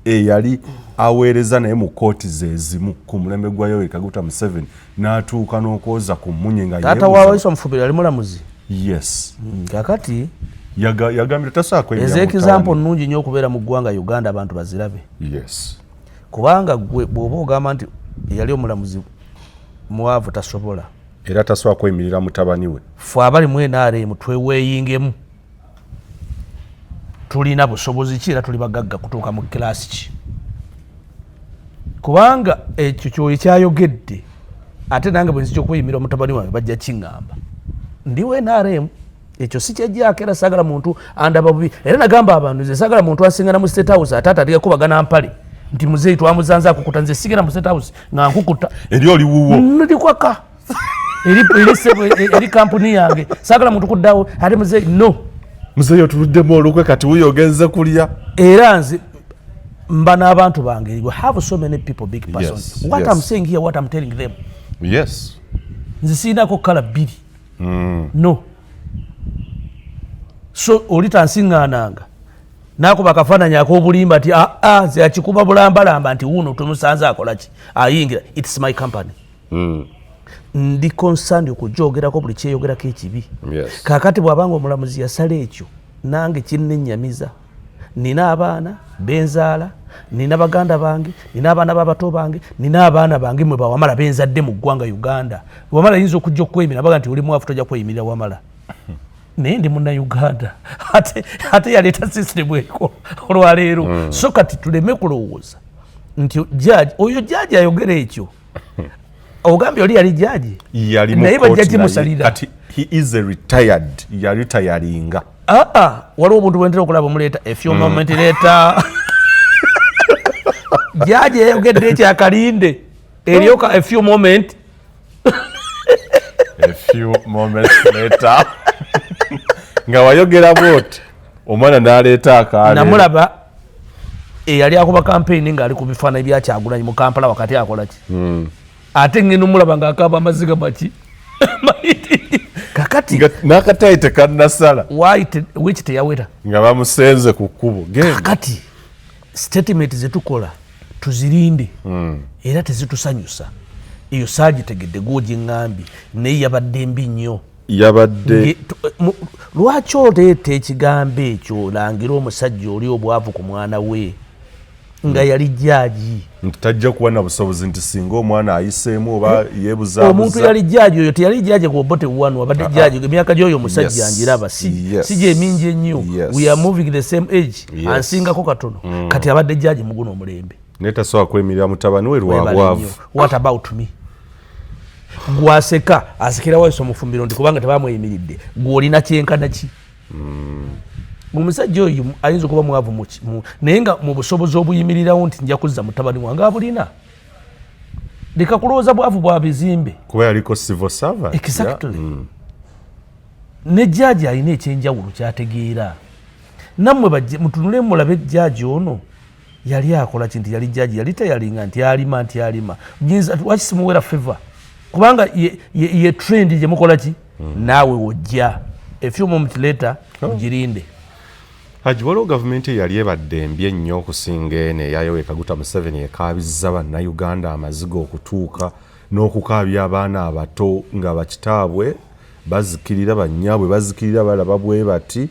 eyali aweereza naye mu kooti zezimu ku mulembe gwa Yoweri Kaguta Museveni n'atuuka n'okwoza ku mmunye nga taata wa Waiswa Mufubira ali mulamuzi. Yes. Kakati yagambira tasobola kweyimirira mutabani. Example nnungi nnyo okubeera mu ggwanga Uganda abantu bazirabe. Yes. Kubanga gwe bw'oba ogamba nti yali omulamuzi mwavu tasobola era tasobola kweyimirira mutabani we. Ffe abali mu NRM tweweeyingemu. Tulina busobozi ki era tuli bagagga kutuuka mu kilaasi ki? Kubanga ekyo kyoyo kyayogedde ate nange bwe nzija okweyimirira mutabani wange bajja kiŋŋamba. Ndi NRM ekyo si kyejjaako era saagala muntu andaba bubi. Era nagamba abantu nze saagala muntu asingana mu State House ate atandika kubagana mpale nti muzeeyi twamuzanza akukuta, nze sigenda mu State House nga nkukuta. Eri oli wuwo. Ndikwaka. Eri kampuni yange. Saagala muntu kuddawo ate muzeeyi no. Muzeeyi otuluddemu olukwe kati wuyo ogenze kulya. Era nze mba n'abantu bange. We have so many people, big persons. Yes, what yes. I'm saying here, what I'm telling them. Yes. Nze siinako kala bbiri. No. So oli tansiŋŋaananga n'akuba akafaananyi ak'obulimba nti nze akikuba bulambalamba nti wuno tumusanze akola ki ayingira. It's my company. ndi concerned okujoogerako buli kyeyogerako ekibi. Yes. Kakati bw'abanga omulamuzi yasala ekyo nange kinnenyamiza. Nina abaana benzaala, nina baganda bange, nina abaana b'abato bange, nina abaana bange mwe bawamala benzadde mu ggwanga Uganda. Wamala yinza okujja okwemira baga nti oli mwavu tojja kweyimirira Wamala. Naye ndi Munnayuganda ate yaleeta system eko olwaleero. So kati tuleme kulowooza nti jaji oyo jaji ayogera ekyo ogambye oli yali jaji naye bajja kimusalira kati he is a retired ya retiringa waliwo omuntu bwentera okulaba omuleeta a few moment later jaji yayogedde ekyakalinde eryoka a few moments later nga wayogera bwoti omwana n'aleeta akaale namulaba eyali akuba campaign ng'ali ku bifaananyi bya Kyagulanyi mu Kampala wakati akola ki ate ngeno mulaba ng'akaaba amaziga maki kakati n'akatayi tekannasala wiki teyawera nga bamusenze ku kkubo kakati statement zetukola tuzirinde era tezitusanyusa eyo saagitegedde gw'ogiŋŋambye naye yabadde mbi nnyo yabadde lwaki oleeta ekigambo ekyo langira omusajja oli obwavu ku mwana we nga yali jaaji nti tajja kuba na busobozi nti singa omwana ayiseemu oba yeebuzaabuza omuntu yali jaaji oyo teyali jaaji ku Obote wanu abadde jaaji emyaka gy'oyo omusajja njiraba si gyemingi ennyo we are moving the same age ansingako katono kati abadde jaaji mu guno omulembe naye tasobola kwemirira mutabani we lwabwavu. What about me? Gwaseka asikira waiso mufumbiro ndi kubanga tebamweyimiridde gwolina kyenkana ki omusajja oyo ayinza okuba mwavu naye nga mu busobozi obuyimirirawo nti nja kuzza mutabani wange abulina leka kulowooza bwavu bwa bizimbe kuba yaliko civil servant exactly ne jaaji alina ekyenjawulo kyategeera nammwe mutunule mulabe jaaji ono yali akola kinti yali jaaji yali teyalinga nti alima waki simuwera favor kubanga ye trend gye mukola ki naawe wojja a few moments later ugirinde. Haji waliwo gavumenti yali ebadde mbi ennyo okusinga eno eya Yoweri Kaguta Museveni ekaabizza bannayuganda amaziga okutuuka n'okukaabya abaana abato nga bakitaabwe bazikirira bannyaabwe bazikirira balaba bwe bati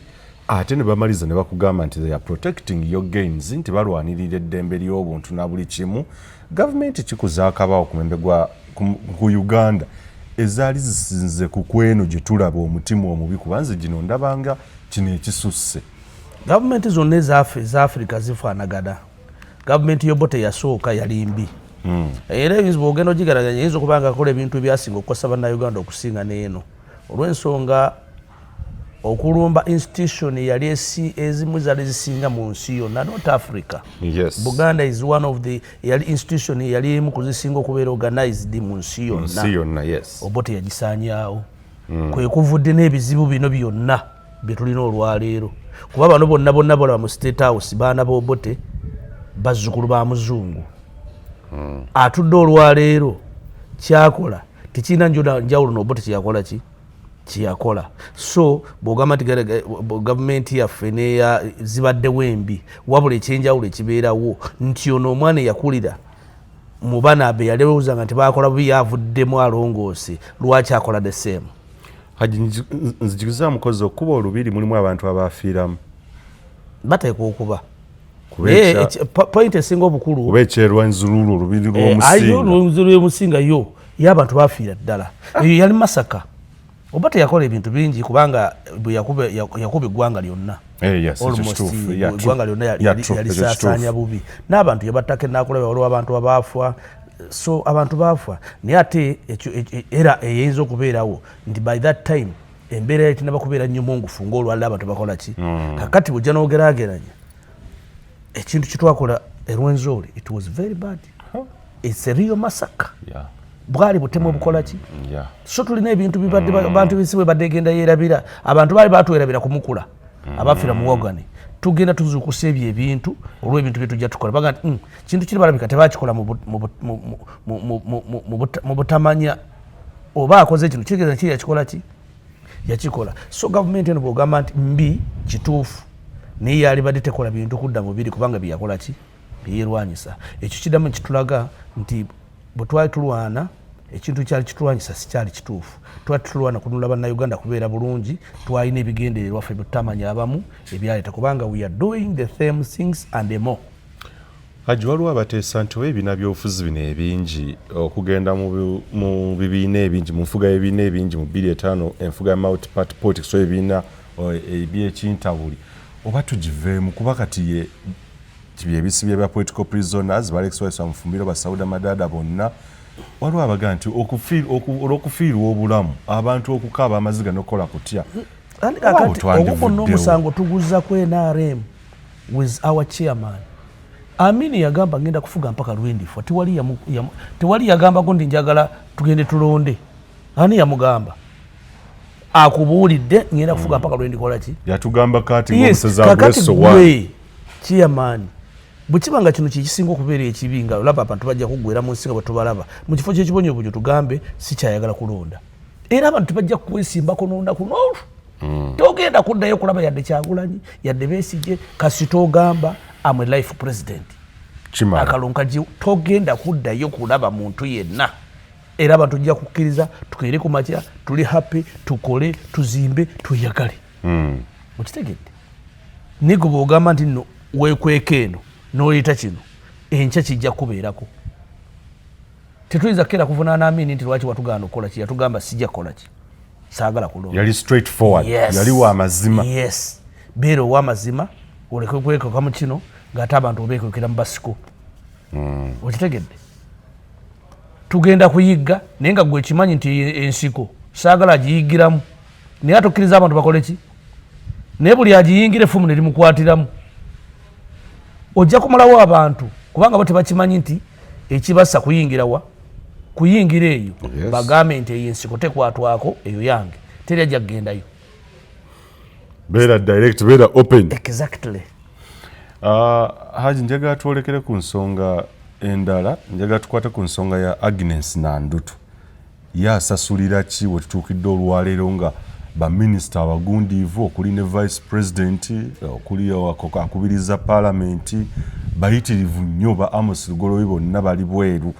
ate ne bamaliza ne bakugamba nti they are protecting your gains nti balwanirira eddembe ly'obuntu na buli kimu. Gavumenti kikuzaakabawo ku mwembe ku Uganda ezaali zisinze ku kweno gye tulaba omutima omubi kubanze gino ndabanga kino ekisusse. Gavumenti zonna eza Africa zifaanagana. Gavumenti y'Obote yasooka yali mbi era ebintu bw'ogenda ogigeraganya yinza okuba nga akola ebintu ebyasinga okukosa bannayuganda okusinga n'eno olw'ensonga okulumba institution yali ezimu zaali zisinga mu nsi yonna not Africa. Yes. Buganda is one of the yali institution yali emu kuzisinga okubeera organized mu nsi yonna. Yes. Obote yagisaanyaawo kwe kuvudde n'ebizibu bino byonna bye tulina olwaleero kuba bano bonna balaba mu State House baana b'Obote bazzukulu ba muzungu atudde olwaleero kyakola tekirina njawulo n'Obote kyeyakola ki kiyakola. So bw'ogamba nti gavumenti yaffe neya zibaddewo embi wabula ekyenjawulo ekibeerawo nti ono omwana eyakulira mu bana be yalowooza nti baakola bubi yavuddemu alongoose lwaki akola the same. Haji nzijiguza mukozi okuba olubiri mulimu abantu abaafiiramu bateekwa okuba point esinga obukulu oba ekyerwanzululu olubiri lw'omusinga yo y'abantu baafiira ddala eyo yali Masaka. Obote yakola ebintu bingi kubanga bwe yakuba eggwanga lyonna eggwanga lyonna yalisaasaanya bubi n'abantu yabattako ennakulaba waliwo abantu abaafa so abantu baafa naye ate era eyinza okubeerawo nti by that time embeera yali tinaba kubeera nnyo mungufu ng'olwalira abantu bakola ki kakati bw'ojja n'ogeraageranya ekintu kitwakola erwenzooli it was very bad. It's a real massacre. Bwali butemu bukola ki so tulina ebintu bibadde abantu bisibwe badde egenda yerabira abantu baali batwerabira kumukula abafira muwogani tugenda tuzukusa ebintu olw'ebintu byetujja tukola baga nti kintu kiri balabika tebakikola mu butamanya oba akoze kino kigeza kiri yakikola ki yakikola. So gavumenti eno bw'ogamba nti mbi kituufu naye yali badde tekola bintu kudda mu biri kubanga byeyakola ki byerwanyisa ekyo kiddamu kitulaga nti bwe twali tulwana ekintu kyali kitulwanyisa si kyali kituufu twatulwana kunula bannayuganda kubeera bulungi twalina ebigendererwa ffe tutamanya abamu ebyaleeta kubanga we are doing the same things and more. Haji waliwo abateesa nti ebibiina byobufuzi bino ebingi okugenda mu bibiina ebingi mu nfuga y'ebibiina ebingi mu 2005 enfuga ya multi party politics ebibiina ebyekintabuli oba tugiveemu kuba kati byebisibye bya political prisoners balexwesa mufumbiro basauda madada bonna waliwo abagaa nti olw'okufiirwa obulamu abantu okukaaba amaziga n'okukola kutya ogubonna omusango tuguzza ku NRM with our chairman Amini yagamba ngenda kufuga mpaka Lwendifu tewali yagambako ndi njagala tugende tulonde ani yamugamba akubuulidde ngenda kufuga mpaka Lwendifu kolaki yatugamba kati gwe chairman bukibanga kino kikisinga okubeera ekibi nga olaba abantu bajja kuggwera mu nsi nga bwe tubalaba mu kifo ky'ekibonyoobonyo tugambe si kyayagala kulonda era abantu bajja kwesimbako n'olunaku n'olwo togenda kuddayo kulaba yadde Kyagulanyi yadde Besigye kasito ogamba am a life president akalonka togenda kuddayo kulaba muntu yenna era abantu tujja kukkiriza tukeere ku makya tuli happy tukole tuzimbe tuyagale okitegedde nigo bw'ogamba nti nno weekweka eno n'oyita kino enkya kijja kubeerako tetuyinza kera kuvunaana Amini nti lwaki watugaana okukola ki yatugamba sijja kukola ki saagala kulonda yali straight forward yali wa mazima beera ow'amazima oleke kwekaka mu kino ng'ate abantu obeekwekera mu basiko okitegedde tugenda kuyigga naye nga gwe kimanyi nti ensiko saagala agiyigiramu naye atukkiriza abantu bakole ki naye buli agiyingira effumu ne limukwatiramu ojja kumalawo abantu kubanga bo tebakimanyi nti ekibassa kuyingira eyo bagambe nti eyo ensiko tekwatwako eyo yange teri ajja kugendayo beera direct beera open exactly. Haji njagala twolekere ku nsonga endala njagala tukwate ku nsonga ya Agnes Nandutu yasasulira ki we tutuukidde olwaleero nga baminisita abagundiivu okuli ne vice president okuli akubiriza paalamenti bayitirivu nnyo ba Amos Lugolobe bonna bali bweru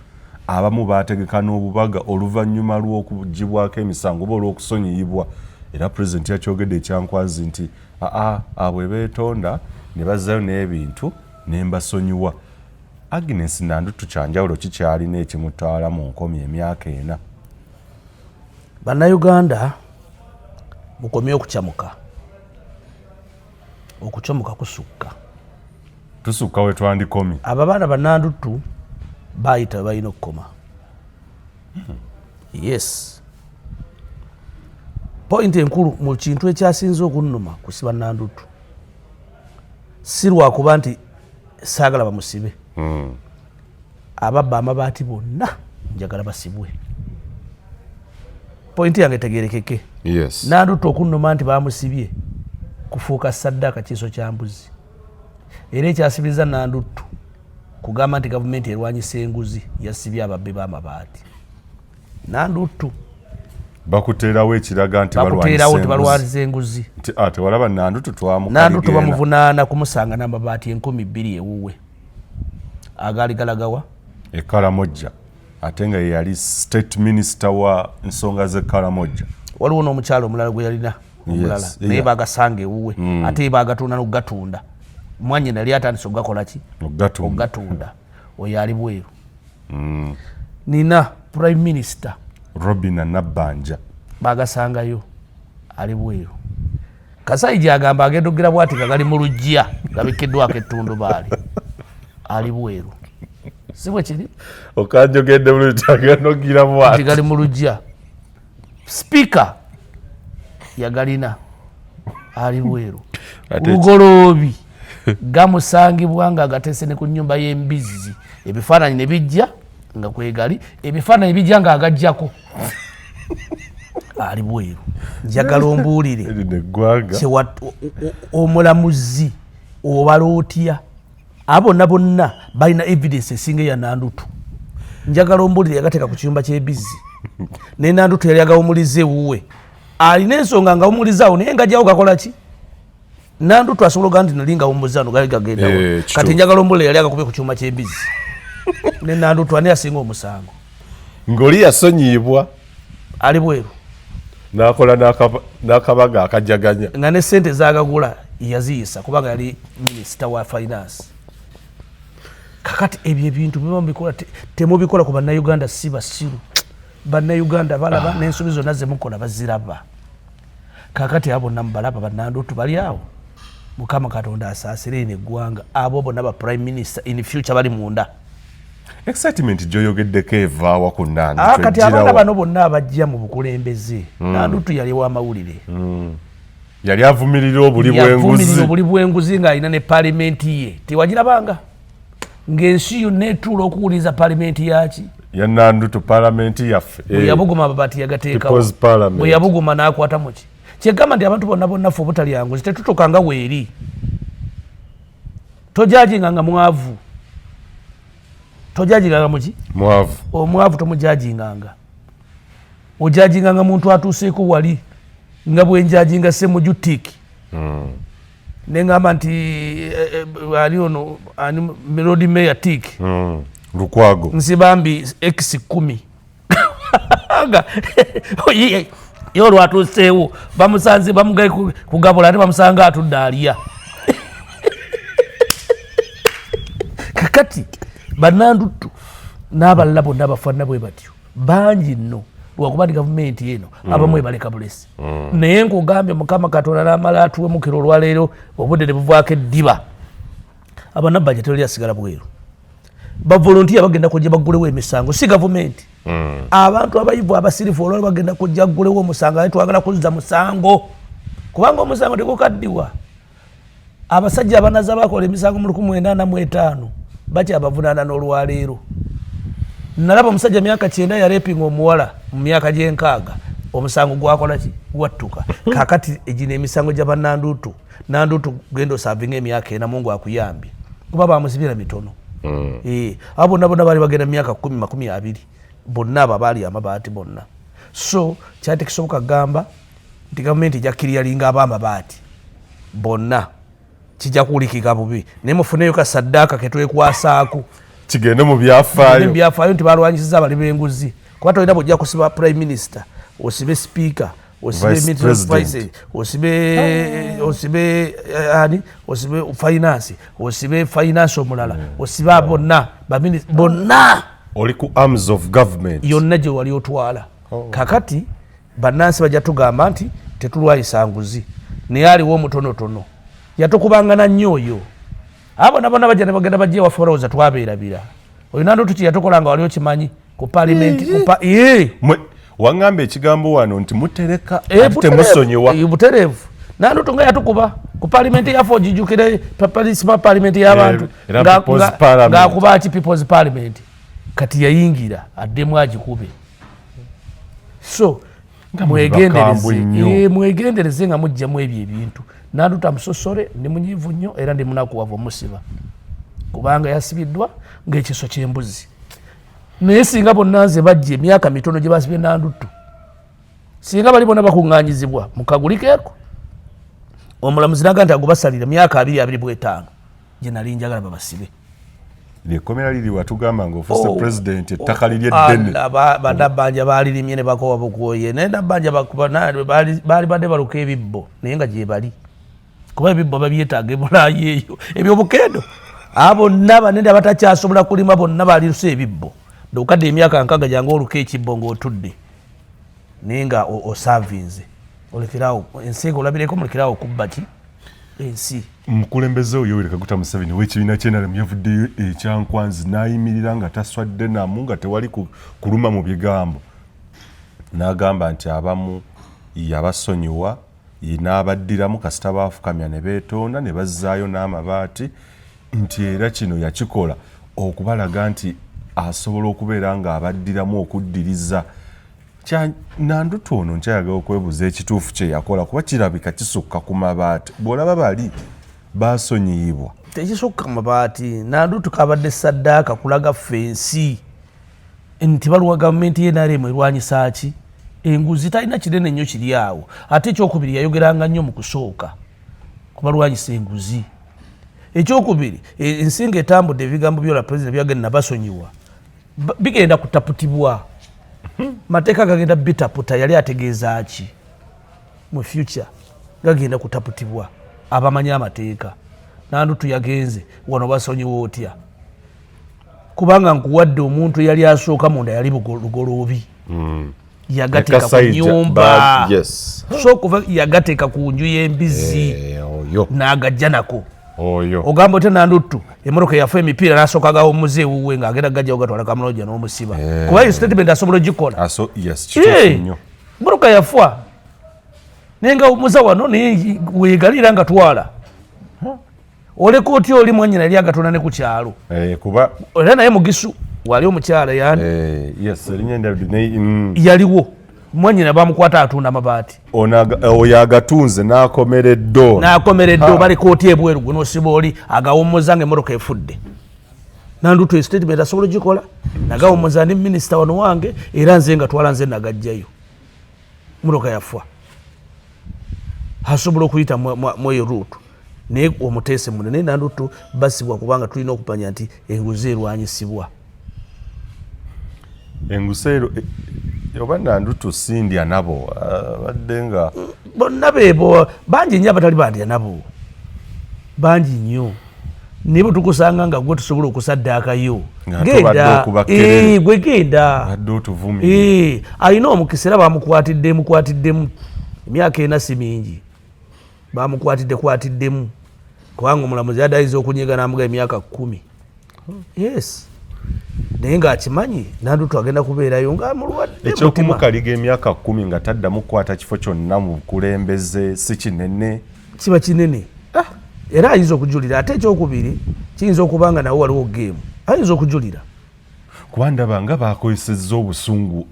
abamu baategeka n'obubaga oluvannyuma lw'okugibwako emisango oba olw'okusonyiyibwa era pulezidenti yakyogedde ekyankwazi nti abwe beetonda ne bazzayo n'ebintu ne mbasonyiwa. Agnes Nandutu kyanjawulo kikyalina ekimutwala mu nkomi emyaka 4. Bannayuganda mukomye okucamuka okucamuka kusukka tusukka we twandikomi ababaana bannandutu bayita balina okukoma yes point enkulu mu kintu ekyasinze okunnuma kusiba Nandutu si lwakuba nti saagala bamusibe ababba amabaati bonna njagala basibwe point yange tegerekeke Nandutu okunnuma nti bamusibye kufuuka saddaaka kiiso kya mbuzi era ekyasibiriza Nandutu kugamba nti gavumenti erwanyisa enguzi yasibye ababbi b'amabaati Nandutu bakuteerawo ekiraga nti balwanyisa enguzi tewalaba Nandutu Nandutu bamuvunaana kumusanga n'amabaati 20,000 ewuwe agaali galagawa Karamojja ate nga yali state minister wa nsonga ze Karamojja waliwo n'omukyalo omulala gwe yalina omulala naye bagasanga ewuwe ate bagatunda n'okugatunda mwanyi nali atandise okugakola ki okugatunda oyo ali bweru nina prime minister Robina Nabbanja bagasangayo ali bweru Kasai gyagamba agenda okugira bwati nga gali mu lujja gabikiddwako ettundubaali ali bweru si bwe kiri okanjogedde bulungi agenda okugira bwati gali mu lujja speaker yagalina ali bweru Lugoloobi gamusangibwa nga agatese ne ku nnyumba y'embizi ebifaananyi ne bijja nga kwegali ebifaananyi bijja nga agajjako ali bweru njagala ombuulire omulamuzi obala otya abo bonna balina evidence esinga ya Nandutu njagala ombuulire yagateeka ku kiyumba ky'ebizi ne Nandutu yali agawumuliza ewuwe alina ensonga nga awumulizaawo naye ngajjawo gakola ki Nandutu asobola ogamba nti nali ngawumuzano gali gagendawo kati njagala ombuulire yali agakubye ku kyuma ky'ebizi ne Nandutu ani asinga omusango ngoli yasonyibwa ali bweru nakola n'akabaga akajaganya nga ne sente zagagula yaziyisa kubanga yali minisita wa finance. Kakati ebyo ebintu biba mubikola temubikola ku bannayuganda si basiru. Bannayuganda balaba n'ensobi zonna ze mukola baziraba. Kakati abo nambalaba bannandutu bali awo. Mukama Katonda asaasire eggwanga abo bonna ba prime minister in future bali munda. Excitement joyogeddeko evaawa ku Nandutu. Kati abaana bano bonna abajja mu bukulembeze Nandutu yali wa mawulire. Yali avumirira obuli bw'enguzi ng'alina ne palimenti ye tewagirabanga ng'ensi yonna etuula okuwuliriza palimenti yaki ya Nandutu palimenti yaffe bwe yabuguma ababaati yagateekawo bwe yabuguma n'akwata muki kyegamba nti abantu bonna ffe obutalya nguzi tetutokanga weeri tojajinganga mwavu tojajinganga muki omwavu tomujajinganga ojajinganga muntu atuuseeko wali nga bwenjajinga semujutiki nengamba nti ali ono ani Melody Mayor tiki Lukwago nsibambi X10 yo lwatuseewo bamusanze bamugaye kugabula ate bamusanga atudde aliya kakati bannandutu n'abalala bonna abafaanana bwe batyo bangi nno lwakuba ndi gavumenti eno abamu ebaleka bulesi naye nkugambye Mukama Katonda n'amala atuwemukira olwaleero obudde ne buvaako eddiba abanabbanja tebali asigala bweru bavolontiya bagenda kujja baggulewo emisango si gavumenti abantu abayivu abasirifu olwali bagenda kujja ggulewo omusango aye twagala kuzza musango kubanga omusango tegukaddiwa abasajja abanaza bakola emisango mu 1985 bakyabavunaana n'olwaleero nalaba omusajja myaka 9 yarepinga omuwala mu myaka gy'enkaaga omusango gwakola ki gwattuka kakati egino emisango gya bannandutu Nandutu genda osavinga emyaka 4 Mungu akuyambye kuba bamusibira mitono abo bonna bali bagenda myaka 10-20 bonna abo baali amabaati bonna so kyati kisoboka gamba nti gavumenti ejja linga ab'amabaati bonna kijja kuwulikika bubi naye mufuneyo kasaddaaka ketwekwasaako kigende mu byafaayo nti balwanyisiza abali b'enguzi kuba tolina bw'ojja kusiba prime minister osibe speaker osibe minister of vice osibe finance osibe finance omulala osibe bonna oli ku arms of government yonna gye wali otwala kakati bannansi bajja tugamba nti tetulwanyisa nguzi naye aliwo omutonotono yatukubangana nnyo oyo abo nabona bajja ne bagenda bajja waffe balowooza twabeerabira oyo Nandutu kye yatukolanga wali okimanyi ku palimenti wangamba ekigambo wano nti mutereka ate temusonyiwa butereevu Nandutu nga yatukuba ku palimenti yaffe ogijjukire palimenti y'abantu ng'akuba ki people's parliament kati yayingira addemu agikube so mwegendereze nga mujjamu ebyo ebintu Nandutu amusosole ndi munyiivu nnyo era ndi munakuwavu omusiba kubanga yasibiddwa ng'ekiso ky'embuzi naye singa bonna nze bajja emyaka mitono gye basibye Nandutu singa bali bonna bakuŋŋaanyizibwa mukagulikeeko omulamuzi naga nti agubasalira myaka 225 gye nali njagala babasibe nekomera liri watugamba ng'ofuuse president ettaka liri eddene bannabbanja baalirimye ne bakowa bukwoye naye nabbanja baali badde baluka ebibbo naye nga gye bali kuba ebibbo babyetaaga ebulaayi eyo ebyo bukendo abo bonna banene abatakyasobola kulima bonna baaliruse ebibbo dokadde emyaka 6 jangu oluka ekibbo ng'otudde naye nga osavinze olekerawo ensinga olabireko mulekerawo okubba ki ensi mukulembeze oyo Yoweri Kaguta Museveni w'ekibiina ky'NRM yavuddeyo ekyankwanzi n'ayimirira nga taswadde namu nga tewali kuluma mu bigambo n'agamba nti abamu yabasonyiwa n'abaddiramu kasita baafukamya ne beetonda ne bazzaayo n'amabaati nti era kino yakikola okubalaga nti asobola okubeera nga abaddiramu okuddiriza Nandutu ono nkyayagala okwebuuza ekituufu kye yakola kuba kirabika kisukka ku mabaati bw'olaba bali baasonyiyibwa tekisukka mabaati Nandutu kabadde saddaaka kulaga ffensi nti baluwa gavumenti y'NRM erwanyisa ki enguzi talina kinene nnyo kiri awo ate ekyokubiri yayogeranga nnyo mu kusooka kubalwanyisa enguzi ekyokubiri ensinga etambudde ebigambo byola pulezidenti byagenda nabasonyiwa bigenda kutaputibwa mateeka gagenda bitaputa yali ategeeza ki mu future gagenda kutaputibwa abamanyi amateeka Nandutu yagenze wano basonyiwa otya kubanga nkuwadde omuntu yali asooka munda yali lugoloobi yagateeka ku nyumba so kuva yagateeka ku nju y'embizi n'agajja nako ogamba otya Nandutu emmotoka yafa emipiira n'asookagawo muze ewuwe ng'agenda gajja ogatwala kamuloja n'omusiba kuba yo statement asobola ogikola emmotoka yafa naye nga muza wano naye weegalira nga twala oleka otya oli mwanyina yali agatunda ne ku kyalo era naye Mugisu wali omukyala yani yaliwo mwanyina bamukwata atunda mabaati oyo agatunze n'akomereddo baleka otya ebweru gwe n'osiba oli agawommoza nga emmotoka efudde Nandutu statement asobola ogikola nagawommoza ndi minisita wano wange era nze nga twala nze nagajjayo emmotoka yafa asobola okuyita mweyo ruutu naye omuteese munene Nandutu basibwa kubanga tulina okumanya nti enguzi erwanyisibwa enguzi oba Nandutu sindya nabo badde nga bonna beebo bangi nnyo abatali bandya nabo bangi nnyo naye bwe tukusanga nga gwe tusobola okusaddaakayo gwe genda alina omukisa era bamukwatiddemu emyaka ena si mingi bamukwatiddemu kubanga omulamuzi yadayiza okunyiga n'amuga emyaka 10 yes naye ng'akimanyi Nandutu agenda kubeerayo nga mulwadde ekyokumukaliga emyaka 10 nga taddamu kukwata kifo kyonna mu bukulembeze si kinene kiba kinene era ayinza okujulira ate ekyokubiri kiyinza okuba nga nawe waliwo geemu ayinza okujulira kuba ndaba nga bakozesezza obusungu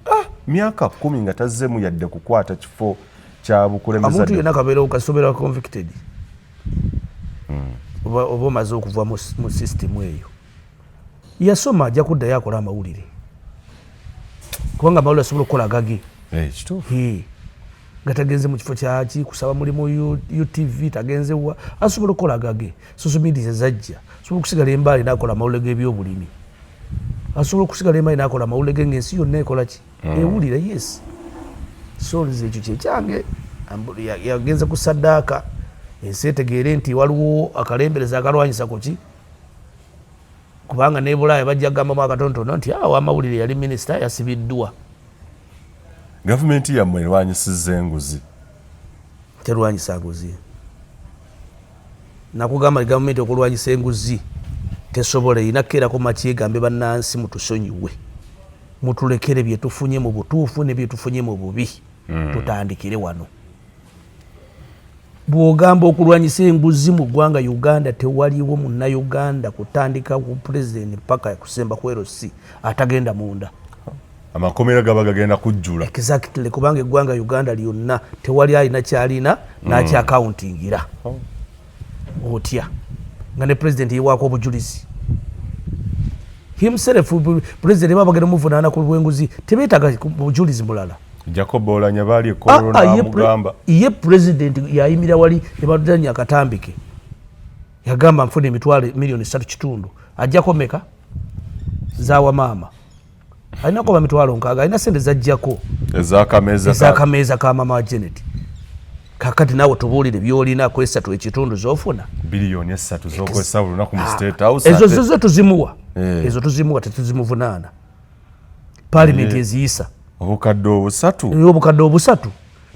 myaka 10 nga tazzemu yadde kukwata kifo kya bukulembeze omuntu yenna kabeerawo kasobera convicted oba omaze okuva mu system eyo yasoma ajja kuddayo akola amawulire kubanga amawulire asobola okukola agage nga tagenze mu kifo kyaki kusaba mulimu UTV tagenze wa asobola okukola agage social media zajja asobola okusigala embaali n'akola amawulire g'ebyobulimi asobola okusigala embaali n'akola amawulire ng'ensi yonna ekola ki ewulira yes so nze ekyo kyekyange yagenze ku saddaaka ensi etegeere nti waliwo akalembereza akalwanyisa ku ki kubanga ne Bulaaya bajja kugambamu akatonotono nti awo amawulire yali minisita yasibiddwa gavumenti yammwe erwanyisizza enguzi terwanyisa nguzi nakugamba gavumenti okulwanyisa enguzi tesobola ina keerako maki egambe bannansi mutusonyiwe mutulekere bye tufunye mu butuufu ne bye tufunye mu bubi tutandikire wano bw'ogamba okulwanyisa enguzi mu ggwanga Uganda tewaliwo munnayuganda kutandika ku pulezidenti paka kusemba ku LC atagenda munda amakomera gaba gagenda kujjula exactly kubanga eggwanga Uganda lyonna tewali alina kyalina n'akya accountingira otya nga ne pulezidenti yiwaako obujulizi himself pulezidenti babagenda muvunaana ku bw'enguzi tebeetaga bujulizi mulala Jacob Olanya bali ekololo n'amugamba ye president yayimira wali ne badanya akatambike yagamba nfune emitwalo milioni 3.5 ajja komeka zawa mama alina kuba mitwalo nkaaga alina sente zajjako ezakameza ka mama Janet kakati nawe tubuulire byolina ku 3.5 zofuna bilioni 3 zokwesa olunaku mu state house ezo tuzimuwa ezo tuzimuwa tetuzimuvunaana parliament eziyisa obukadde obusatu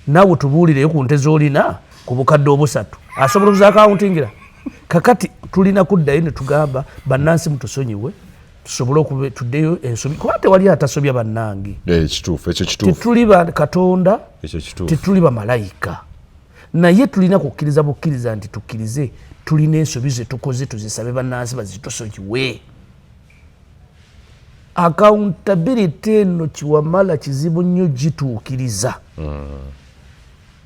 naawe tubuulireyo ku nte z'olina ku bukadde obusatu asobola okuza akawuntingira kakati tulina kuddayo ne tugamba bannansi mutusonyiwe tusobole okuba tuddeyo ensobi kuba tewali atasobya bannange tetuli ba Katonda tetuli bamalayika naye tulina kukkiriza bukkiriza nti tukkirize tulina ensobi ze tukoze tuzisabe bannansi bazitusonyiwe accountability eno Kiwamala kizibu nnyo gituukiriza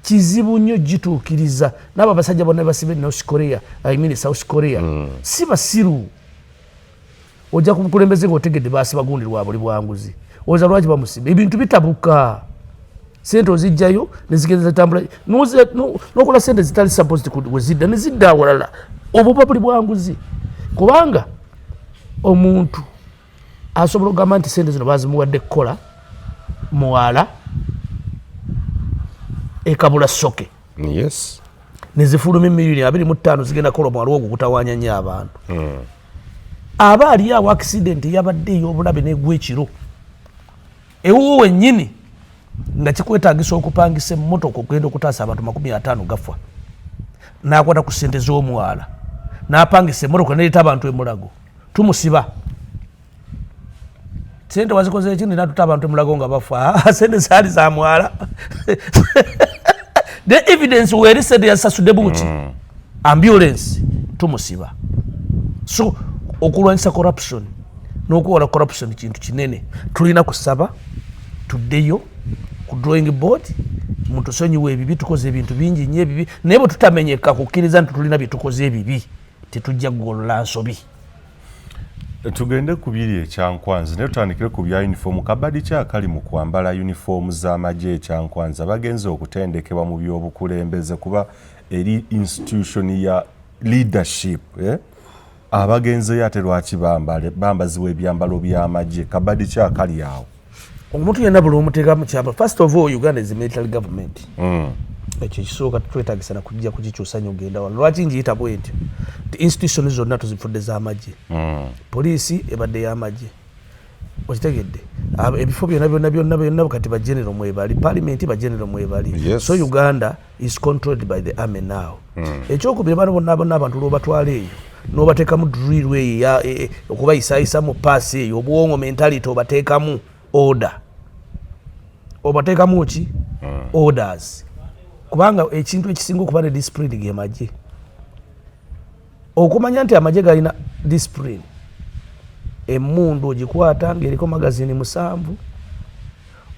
kizibu nnyo gituukiriza n'abo abasajja bonna basibe North Korea South Korea si basiru ojja kukulembeze ng'otegedde baasiba gundi lwa buli bwanguzi oza lwaki bamusiba ebintu bitabuka sente ozijjayo nezigenza zitambula n'okola sente zitali supposed wezidda nezidda awalala obuba buli bwanguzi kubanga omuntu asobola okugamba nti sente zino bazimuwadde kukola mwala ekabula soke yes nezifuluma emiliyoni 25 zigenda kola mwala ogwo kutawanya nnyo abantu aba ali awo accident yabadde ey'obulabe negwa ekiro ewuwo wennyini nga kikwetaagisa okupangisa emmotoka okugenda okutaasa abantu 50 gafa n'akwata ku ssente z'omwala n'apangisa emmotoka nereeta abantu emulago tumusiba sente wazikoze ekindi natuta abantu emulago nga bafa sente zaali za mwala the evidence were said yasasudde buki ambulance tumusiba so okulwanyisa corruption n'okuwola corruption kintu kinene tulina kusaba tuddeyo ku drawing board mutusonyiwe ebibi tukoze ebintu bingi nnyo ebibi naye bwe tutamenyeka kukkiriza nti tulina bye tukoze ebibi tetujja kugolola nsobi. Tugende ku biri ekyankwanzi naye tutandikire ku bya uniform. Kabadi kyakali mu kwambala uniform z'amagye ekyankwanzi bagenze okutendekebwa mu by'obukulembeze kuba eri institution ya leadership abagenze ate lwaki bambazibwa ebyambalo by'amagye. Kabadi kyakali awo omuntu yenna buli omuteeka mu kyamba. First of all, Uganda is a military government. Ekyo kisooka twetagisa na kujja kukikyusa nnyo ogenda wano. Lwaki njiyita bwentyo? Institution zonna tuzifudde z'amagye. Poliisi ebadde y'amagye. Okitegedde? Ebifo byonna kati ba general mwebali. Parliament ba general mwebali. Yes. So Uganda is controlled by the army now. Ekyokubiri bano bonna abantu lw'obatwala eyo n'obateekamu drill eyo okubayisayisa mu paasi eyo obwongo mentality obateekamu order. Obateekamu ki? Orders. Kubanga ekintu ekisinga okuba ne discipline ge magye. Okumanya nti amagye galina discipline. Emmundu ogikwata ng'eriko magazini 7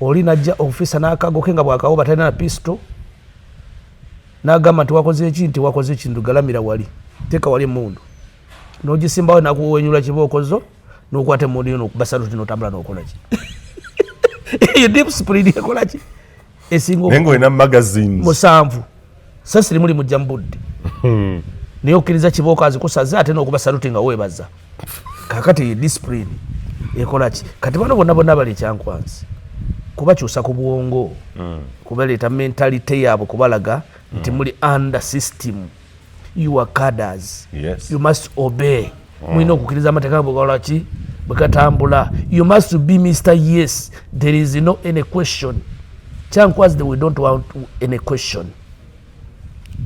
oli najja ofisa n'akago ke nga bw'akawoba talina na pisto n'agamba nti wakoze ekintu galamira wali teeka wali emmundu n'ogisimbawo nakuwenyula kibookozo n'okwata emmundu yo n'okuba saluti n'otambula n'okola ki. Eyo discipline ekola ki? Esinga nengo ina magazines 7 sasa limuli mujja mbudde naye okkiriza kibooko azikusaza ate n'okuba saluti nga weebaza. Kakati discipline ekola ki? Kati bano bonna bali ekyankwanzi kubakyusa ku bwongo kubaleeta mentality yaabwe kubalaga nti muli under system. You are cadres. Yes. You must obey. Mulina okukkiriza amateeka bwegakola ki bwegatambula. You must be Mr. Yes. There is no any question. Kyankwanzi we don't want any question.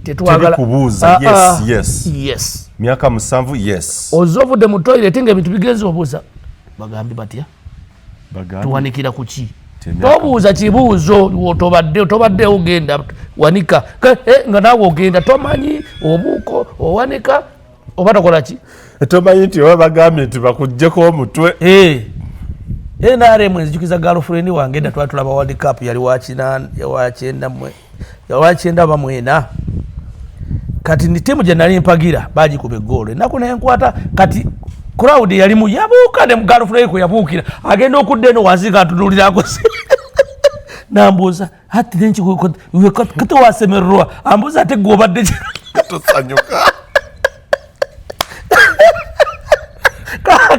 Tetwagala kubuuza. Yes. Myaka 7 yes. Ozovudde mu toilet ng'ebintu bigenze obuuza bagambi batya tuwanikira ku ki? Tobuuza kibuuzo tobadde ogenda wanika nga naawe ogenda tomanyi obuuko owanika oba tokola ki? Tomanyi nti oba bagambye nti bakuggyeko omutwe. NRM nzijukiza girlfriend wange edda twatulaba World Cup yali wakyenda bamwena. Kati ni timu gye nali mpagira bagikuba eggoolo ennaku nenkwata kati crowd yalimu yabuuka ne girlfriend ko yabuukira agenda okudda eno wansi nga atunuulirako nambuuza hati nenki kati wasemererwa ambuuza ate gwe obadde tosanyuka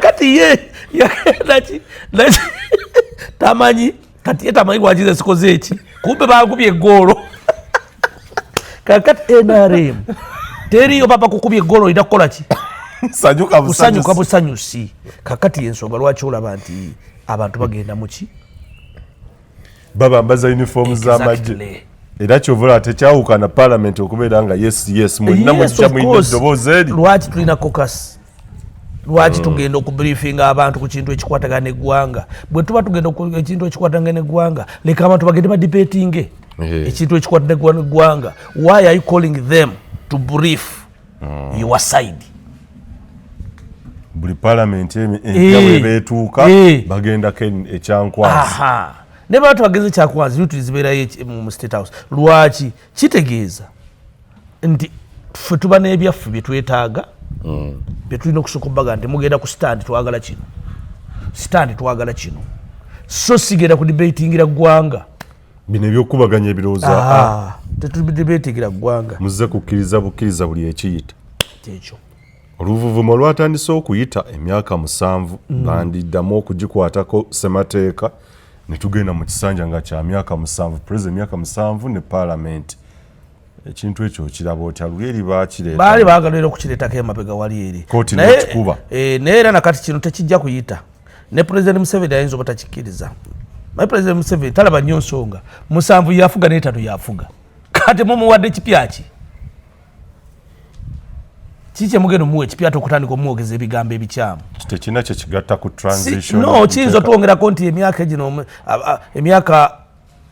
kati ye yagenda ki tamanyi kati ye tamanyi wakize sikoze eki kumbe bagubye eggoolo. Kakati NRM teriyo papa kukubye eggoolo olina kukola ki? Kusanyuka busanyusi. Kakati ensonga lwaki olaba nti abantu bagenda mu ki? Babambaza uniform z'amagye. Era kyovula tekyawukana parliament okubeera nga yes mwenna mujja mwine eddoboozi eri. Lwaki tulina caucus? Lwaki tugenda okubriefinga abantu ku kintu ekikwatagana n'eggwanga? Bwe tuba tugenda ekintu ekikwatagana n'eggwanga leka abantu bagende badebatinge ekintu ekikwatagana n'eggwanga. Why are you calling them to brief your side? Buli parliament enjabwe beetuuka bagendako ekyankwanzi. Ne bantu bagenze kyakwanzi yutu zibeerayo mu State House. Lwaki? Kitegeeza nti ffe tuba n'ebyaffe bye twetaaga bye tulina okusooka okubaga nti mugenda ku stand twagala kino so sigenda ku debatingira ggwanga. Bino ebyokubaganya ebirowooza tetudebatingira ggwanga. Muzze kukkiriza bukkiriza buli ekiyita ekyo. Oluvuvumo lwatandise okuyita emyaka 7 bandiddamu okugikwatako ssemateeka ne tugenda mu kisanja nga kya myaka 7 president myaka 7 ne parliament ekintu ekyo kiraba otya lweri bakireeta baali baagalera okukireetako emabega wali eri kooti nekikuba naye era nakati kino tekijja kuyita ne president Museveni ayinza obutakikkiriza naye president Museveni talaba nnyo nsonga 7 yafuga n'etano yafuga kati mumuwadde kipya ki kiki mugeno muwe kipya okutandika omwogeza ebigambo ebikyamu tekina kye kigatta ku transition no kiyinza otwongerako nti emyaka gino emyaka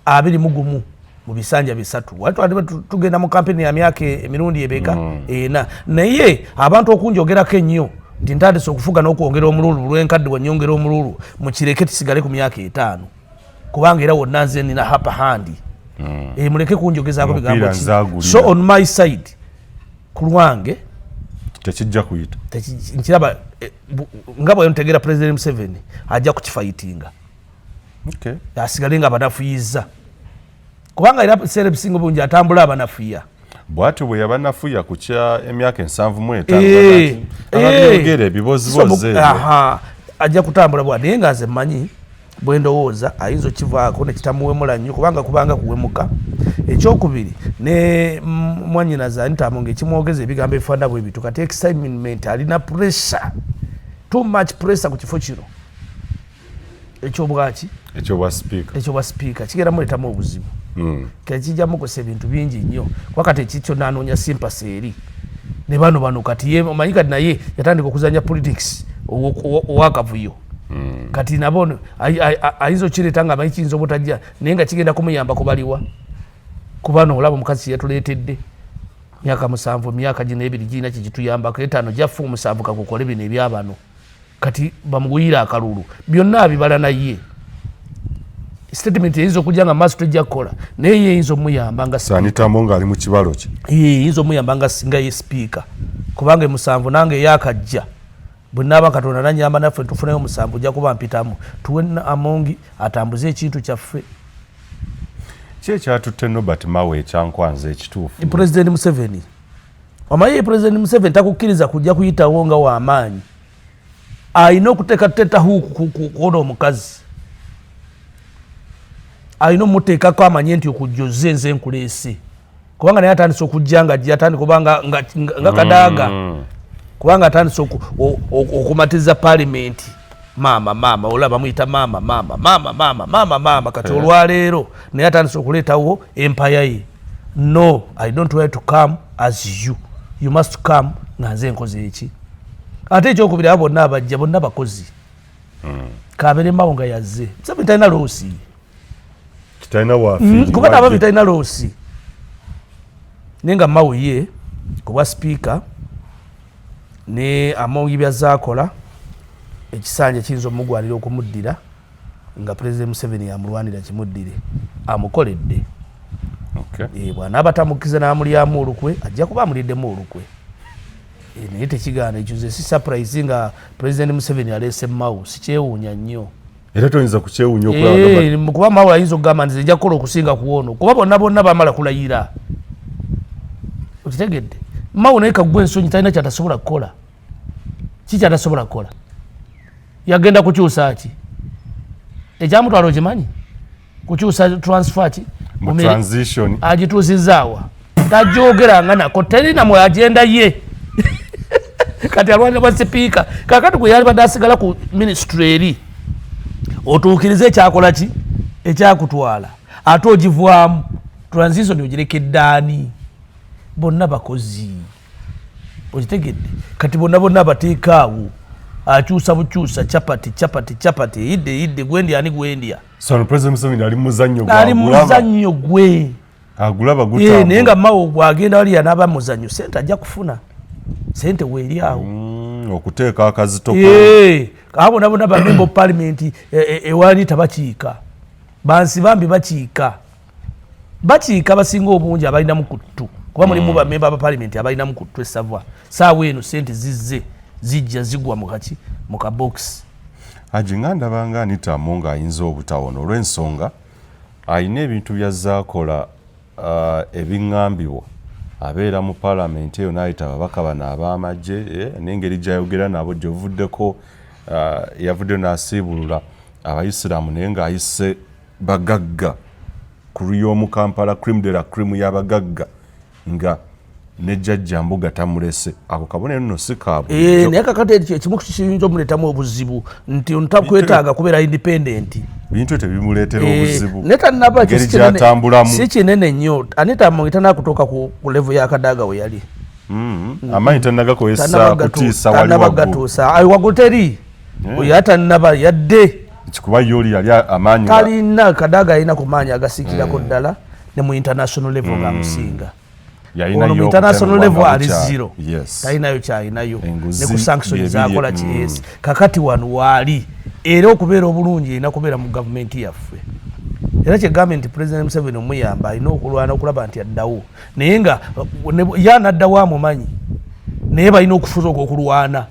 21 mu bisanja 3 watu tugenda mu kampeni ya myaka emirundi ebeka ena naye abantu okunjogerako ennyo nti ntandise okufuga n'okwongera omululu lwenkadde wanyongera omululu mukireke kisigale ku myaka 5 kubanga era wonna nze nina hapa handi muleke kunjogezaako bigambo ki so on my side ku lwange tekijja kuyita nkiraba nga bwe ntegeera president Museveni ajja kukifayitinga asigale nga abanafuyiza kubanga era ebiseera ebisinga obungi atambula abanafuya bwati bwe yabanafuya ku kya emyaka 75 abyogera ebibozibozi ajja kutambula bwa naye nga nze mmanyi bwe ndowooza ayinza okivaako ne kitamuwemula nnyo kubanga kuwemuka ekyokubiri ne mwanyinaza Anitamu ng'ekimwogeza ebigambo ebifaanana bwe bitu kati excitement alina pressure too much pressure ku kifo kino ekyobwaki ekyobwa speaker kigera muletamu obuzibu kakijjamu kusa ebintu bingi nnyo kuba kati ekikyo nanoonya sympathy eri ne bano kati ye omanyi kati naye yatandika okuzanya politics owakavuyo kati nabo ayinza okireeta nga amanyi kiyinza obutajja naye nga kigenda kumuyamba kubaliwa kubano olaba omukazi kyeyatuleetedde myaka 7 myaka gino 2 girina kigituyambako 5 gyaffe 7 kakukole bino ebyabano kati bamuguyira akalulu byonna abibala naye statement eyinza okujja nga maaso tejja kukola naye yeyinza omuyamba nga Anitamu nga ali mu kibalo kye yeyinza omuyamba nga singa ye speaker kubanga 7 nange yakajja bwenaaba Katonda nanyamba naffe tufuneyo 7 ojja kuba mpitamu tuwe amongi atambuze ekintu kyaffe kyatutte Norbert Mao ekyankwanza ekituufu president Museveni omanyi president Museveni takukkiriza kujja kuyitawo nga w'amaanyi ayina okuteekateeka kuona omukazi ayina omuteekako amanye nti okujjoze nze nkuleese kubanga naye atandise okujja nga atandika kubanga nga kadaaga kubanga atandise okumatiza parliament mama olaba muyita mama kati olwaleero naye atandise okuleetawo empaya ye no I don't want to come as you must come nga nze nkoze eki ate ekyokubiri abo bonna abajja bonna bakozi kabere Mao nga yazze Museveni talina loosi kitalina waafi kuba naba bitalina loosi naye nga Mao ye kubwa speaker ne amongi byazaakola ekisanja kiyinza omugwanira okumuddira nga president Museveni yamulwanira kimuddire amukoledde bw'anaaba tamukkiriza n'amulyamu olukwe ajja kuba amuliddemu olukwe naye tekigaana ekyo si surprise nga president Museveni aleese Mao sikyewuunya nnyo era toyinza kukyewuunya okulaba kuba Mao ayinza okugamba nti nja kukola okusinga ku ono kuba bonna bamala kulayira okitegedde Mao naye kagwa ensonyi talina kyatasobola kukola kikyatasobola kukola yagenda kukyusa ki ekyamutwala okimanyi kukyusa transfer ki mu transition agituusizaawa tajoogeranga nako terina mwe agenda ye kati alwanira bwa sipiika kakati gwe yali badde asigala ku ministry eri otuukirize ekyakola ki ekyakutwala ate ogivaamu transition ogirekedde ani bonna bakozi okitegedde kati bonna bateekaawo akyusa bukyusa chapati idde gwendya so president Museveni ali muzannyo gwe agulaba gutambula naye nga Mao bwagenda wali yanaba muzannyo sente ajja kufuna sente weeri awo okuteeka akazito abo bonna bamemba parliament ewali tabakiika bansi bambi bakiika basinga obungi abalinamu kuttu kuba mulimu bamemba ba parliament abalinamu kuttu esavwa saawa eno sente zijja zigwa mu kabox ajinga ndabanga Anitamu nga ayinza obutawona olw'ensonga ayina ebintu byazaakola ebiŋŋambibwa abeera mu parliament eyo n'ayita ababaka bano ab'amagye n'engeri gy'ayogera nabo gy'ovuddeko yavuddeyo n'asiibulula abayisiraamu naye ng'ayise bagagga ku y'omu Kampala cream de la cream y'abagagga nga ne jjajja Mbuga tamulese ako kabonero nno si kaabwe naye kakati ekyo ekimu kiyinza omuletamu obuzibu nti ontakwetaaga kubeera independent bintu tebimuleetera obuzibu netanaba gyatambulamu si kinene nnyo Anita Among tanakutuuka ku level ya Kadaga we yali amaanyi tanagakozesa kutiisa wali gatuusa waggulu teri oyo atanaba yadde kikuba yoli yali amaanyi talina Kadaga alina ku maanyi agasiikirako ddala ne mu international level ng'amusinga ono mu international level ali zero talinayo kyalinayo ne ku sanction zakola kiyesi kakati wano waali era okubeera obulungi erina kubeera mu gavumenti yaffe era kye gavumenti President Museveni omuyamba alina okulwana okulaba nti addawo naye nga yanaddawo amumanyi naye balina okufuza okulwana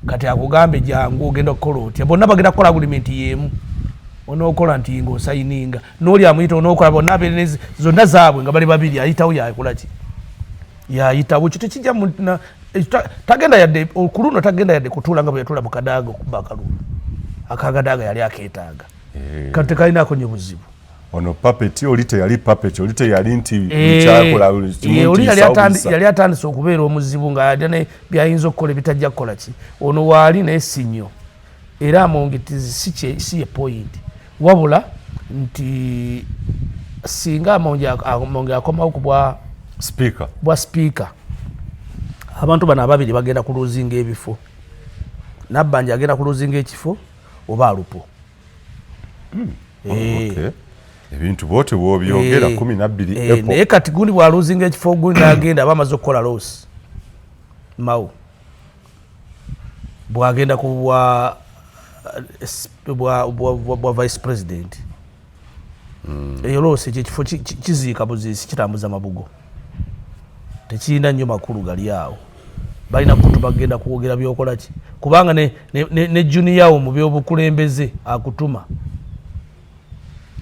kati akugambe jangu ogenda okukola otya bonna bagenda kukola agreement yemu onookola nti ng'osayininga n'oli amuyita onookola bonna zonna zaabwe nga bali babiri ayitawo yakola ki yayitawo ekyo tekijja tagenda yadde ku luno tagenda yadde kutuula nga bwe yatuula mu Kadaga okuba akalulu akagadaga yali akeetaaga kati tekalinako nnyo buzibu ono papeti oli teyali papeti oli teyali nti kyakola oli yali atandise okubeera omuzibu nga yadde byayinza okukola ebitajja kukola ki ono waali naye si nnyo era Among si ye point wabula nti singa Among akomawo ku bwa speaker abantu bano ababiri bagenda kuluzinga ebifo Nabbanja agenda kuluzinga ekifo oba Alupo ebintu bote bwobyogera 12 naye kati gundi bwaluzinga ekifo gundi n'agenda bamaze okukola losi Mao bwagenda ku bwa vice president eyo losi ekyo ekifo kiziika buziisi kitambuza mabugo tekirina nnyo makulu gali awo balina kutu bagenda kwogera byokola ki kubanga ne junior mu byobukulembeze akutuma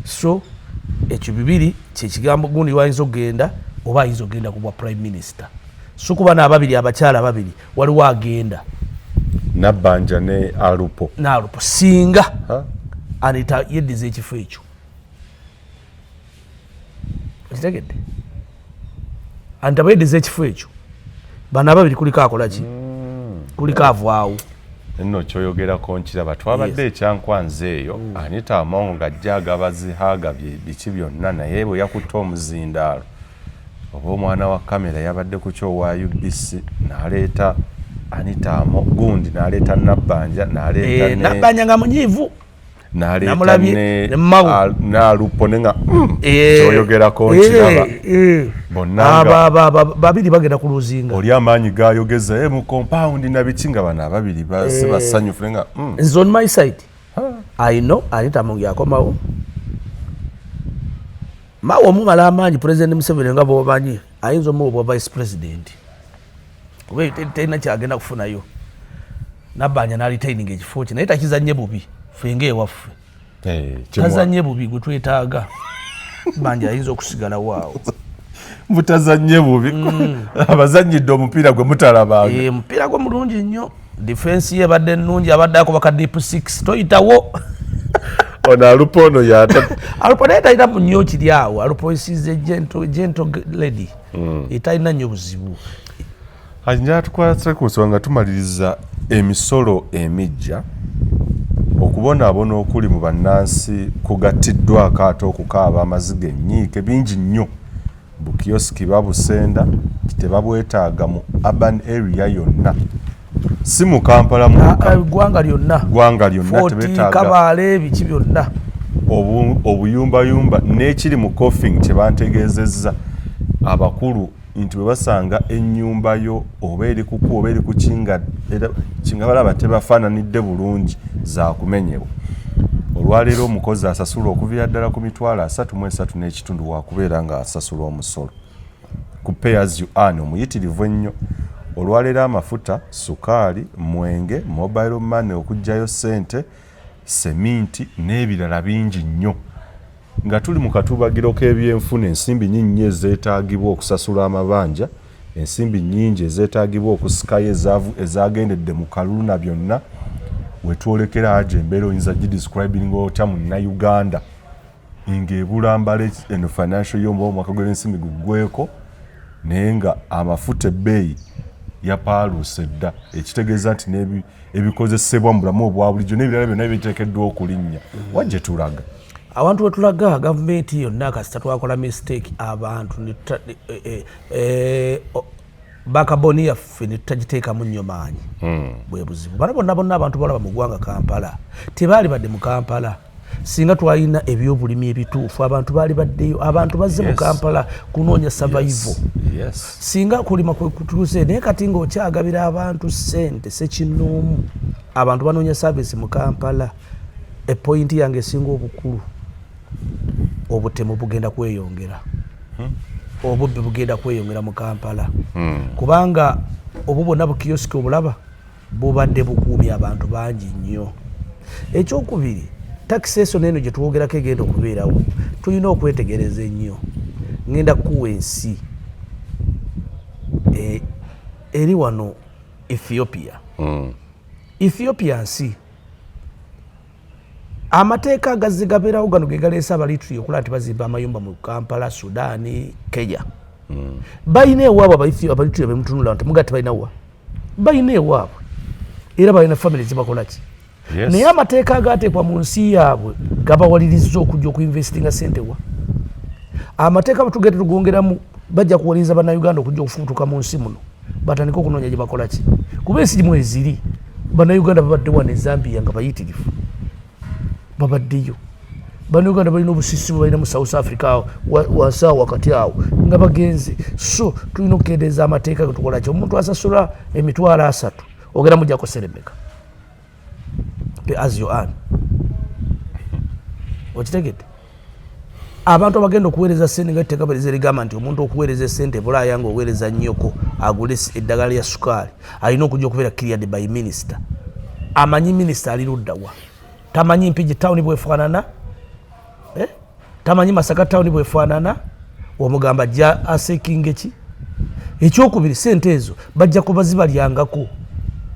so ekyo bibiri kyekigambo gundi wayinza okgenda oba ayinza okgenda ku bwa prime minister so kuba n'ababiri abakyala ababiri waliwo agenda Nabbanja ne Alupo singa Anita yeddiza ekifo ekyo okitegedde Anita bayeddiza ekifo ekyo bano ababiri kuliko akola ki kuliko avaawo nno kyoyogerako nkiraba twabadde ekyankwanza eyo Anita Among ng'ajja agabazihaga biki byonna naye bwe yakutta omuzindaalo oba omwana wa kamera yabadde ku kyowa UBC n'aleeta Anita Among gundi n'aleeta Nabbanja Nabbanja nga munyiivu n'aleeta ne Alupo ne nga kyoyogerako nkiraba babiri bagenda ku luzinga oli amaanyi gayogeza mu compound na biki nga bano ababiri basanyufu nga is on my side I know Anita Among yakomawo Mao omumala amaanyi President Museveni nga bwomanyi ayinza omuwa bwa vice president kuba terina kyagenda kufunayo Nabbanja n'alitaininga ekifo kye naye takizannye bubi fenga ewaffe tazannye bubi gwe twetaaga Banja ayinza okusigalawo awo mutazannye bubi abazannyidde omupiira gwe mutalabanga omupiira gwe mulungi nnyo defense ye badde nnungi abadde akubaka deep 6 toyitawo ono Alupo ono Alupo naye talina mu nnyo kiri awo Alupo isize gentle lady etalina nnyo buzibu njala tukwatse ku nsonga tumaliriza emisolo emijja okubonaabona okuli mu bannansi kugattiddwako ate okukaaba amaziga ennyiike bingi nnyo bukiyosiki babusenda tebabwetaaga mu urban area yonna si mu Kampala gwanga lyonna tebetaaga Kabaale biki byonna obuyumbayumba n'ekiri mu Coffing kye bantegeezezza abakulu nti bwe basanga ennyumba yo oba eri kuku oba eri ku kinga balaba tebafaananidde bulungi zakumenyebwa olwaleero omukozi asasula okuviira ddala ku mitwalo 33 n'ekitundu wakubeera nga asasula omusolo ku pay as you earn omuyitirivu ennyo olwaleero amafuta sukaali mwenge mobile money okuggyayo ssente seminti n'ebirala bingi nnyo nga tuli mu katubagiro k'ebyenfuna ensimbi nnyingi ezeetaagibwa okusasula amabanja ensimbi nnyingi ezeetaagibwa okusikayo ezagendedde mu kalulu na byonna wetwolekera aje embeera oyinza gidescribing otya munnayuganda ng'ebulambala eno financial yomba omwaka gw'ensimbi guggweko naye nga amafuta ebbeeyi yapaaluuse dda ekitegeeza nti ebikozesebwa mu bulamu obwa bulijjo n'ebirala byonna biteekeddwa okulinnya wajje tulaga abantu wetulaga gavumenti yonna kasita twakola mistake abantu bakaboni yaffe ne tutagiteekamu nnyo maanyi bwe buzibu bana bonna abantu balaba mu ggwanga Kampala tebaali badde mu Kampala singa twalina ebyobulimi ebituufu abantu baali baddeyo abantu bazze mu Kampala kunoonya survival singa kulima kutuuse naye kati ng'okyagabira abantu ssente sekinoomu abantu banoonya service mu Kampala epointi yange esinga obukulu obutemu bugenda kweyongera obubbi bugenda kweyongera mu Kampala kubanga obwo bwonna bukiyosiki obulaba bubadde bukuumye abantu bangi nnyo. Ekyokubiri taxation eno gye twogerako egenda okubeerawo tulina okwetegereza ennyo. Ngenda kuwa ensi eri wano Ethiopia. Ethiopia nsi amateeka agazigabeerawo gano ge galeese abalituli okulaba nti bazimba amayumba mu Kampala, Sudaani, Kenya. Balina ewaabwe abalituli bemutunula nti muga tebalinawa. Balina ewaabwe era balina family zibakola ki. Naye amateeka agateekwa mu nsi yaabwe gabawaliriza okujja okuinvestinga sente wa. Amateeka batugenda tugongeramu bajja kuwaliriza bannayuganda okujja okufubutuka mu nsi muno batandika okunoonya gye bakola ki. Kuba ensi gimu eziri bannayuganda babadde wano e Zambia nga bayitirivu babaddeyo. Bannayuganda balina obusisi balina mu South Africa wansi awo wakati awo nga bagenze. So tulina okukendeeza amateeka getukola ki. Omuntu asasula $3,000 ogenda mujjako seremeka as you earn. Okitegedde abantu abagenda okuweereza sente nga etteeka balize ligamba nti omuntu okuweereza sente Bulaaya nga oweereza nnyoko agule eddagala lya sukaali alina okujja okubeera cleared by minister. Amanyi minister ali ludda wa. Tamanyi Mpigi town bwefaanana, tamanyi Masaka town bwefaanana, omugamba ajja aseekinge ki. Ekyokubiri sente ezo bajja kuba zibalyangako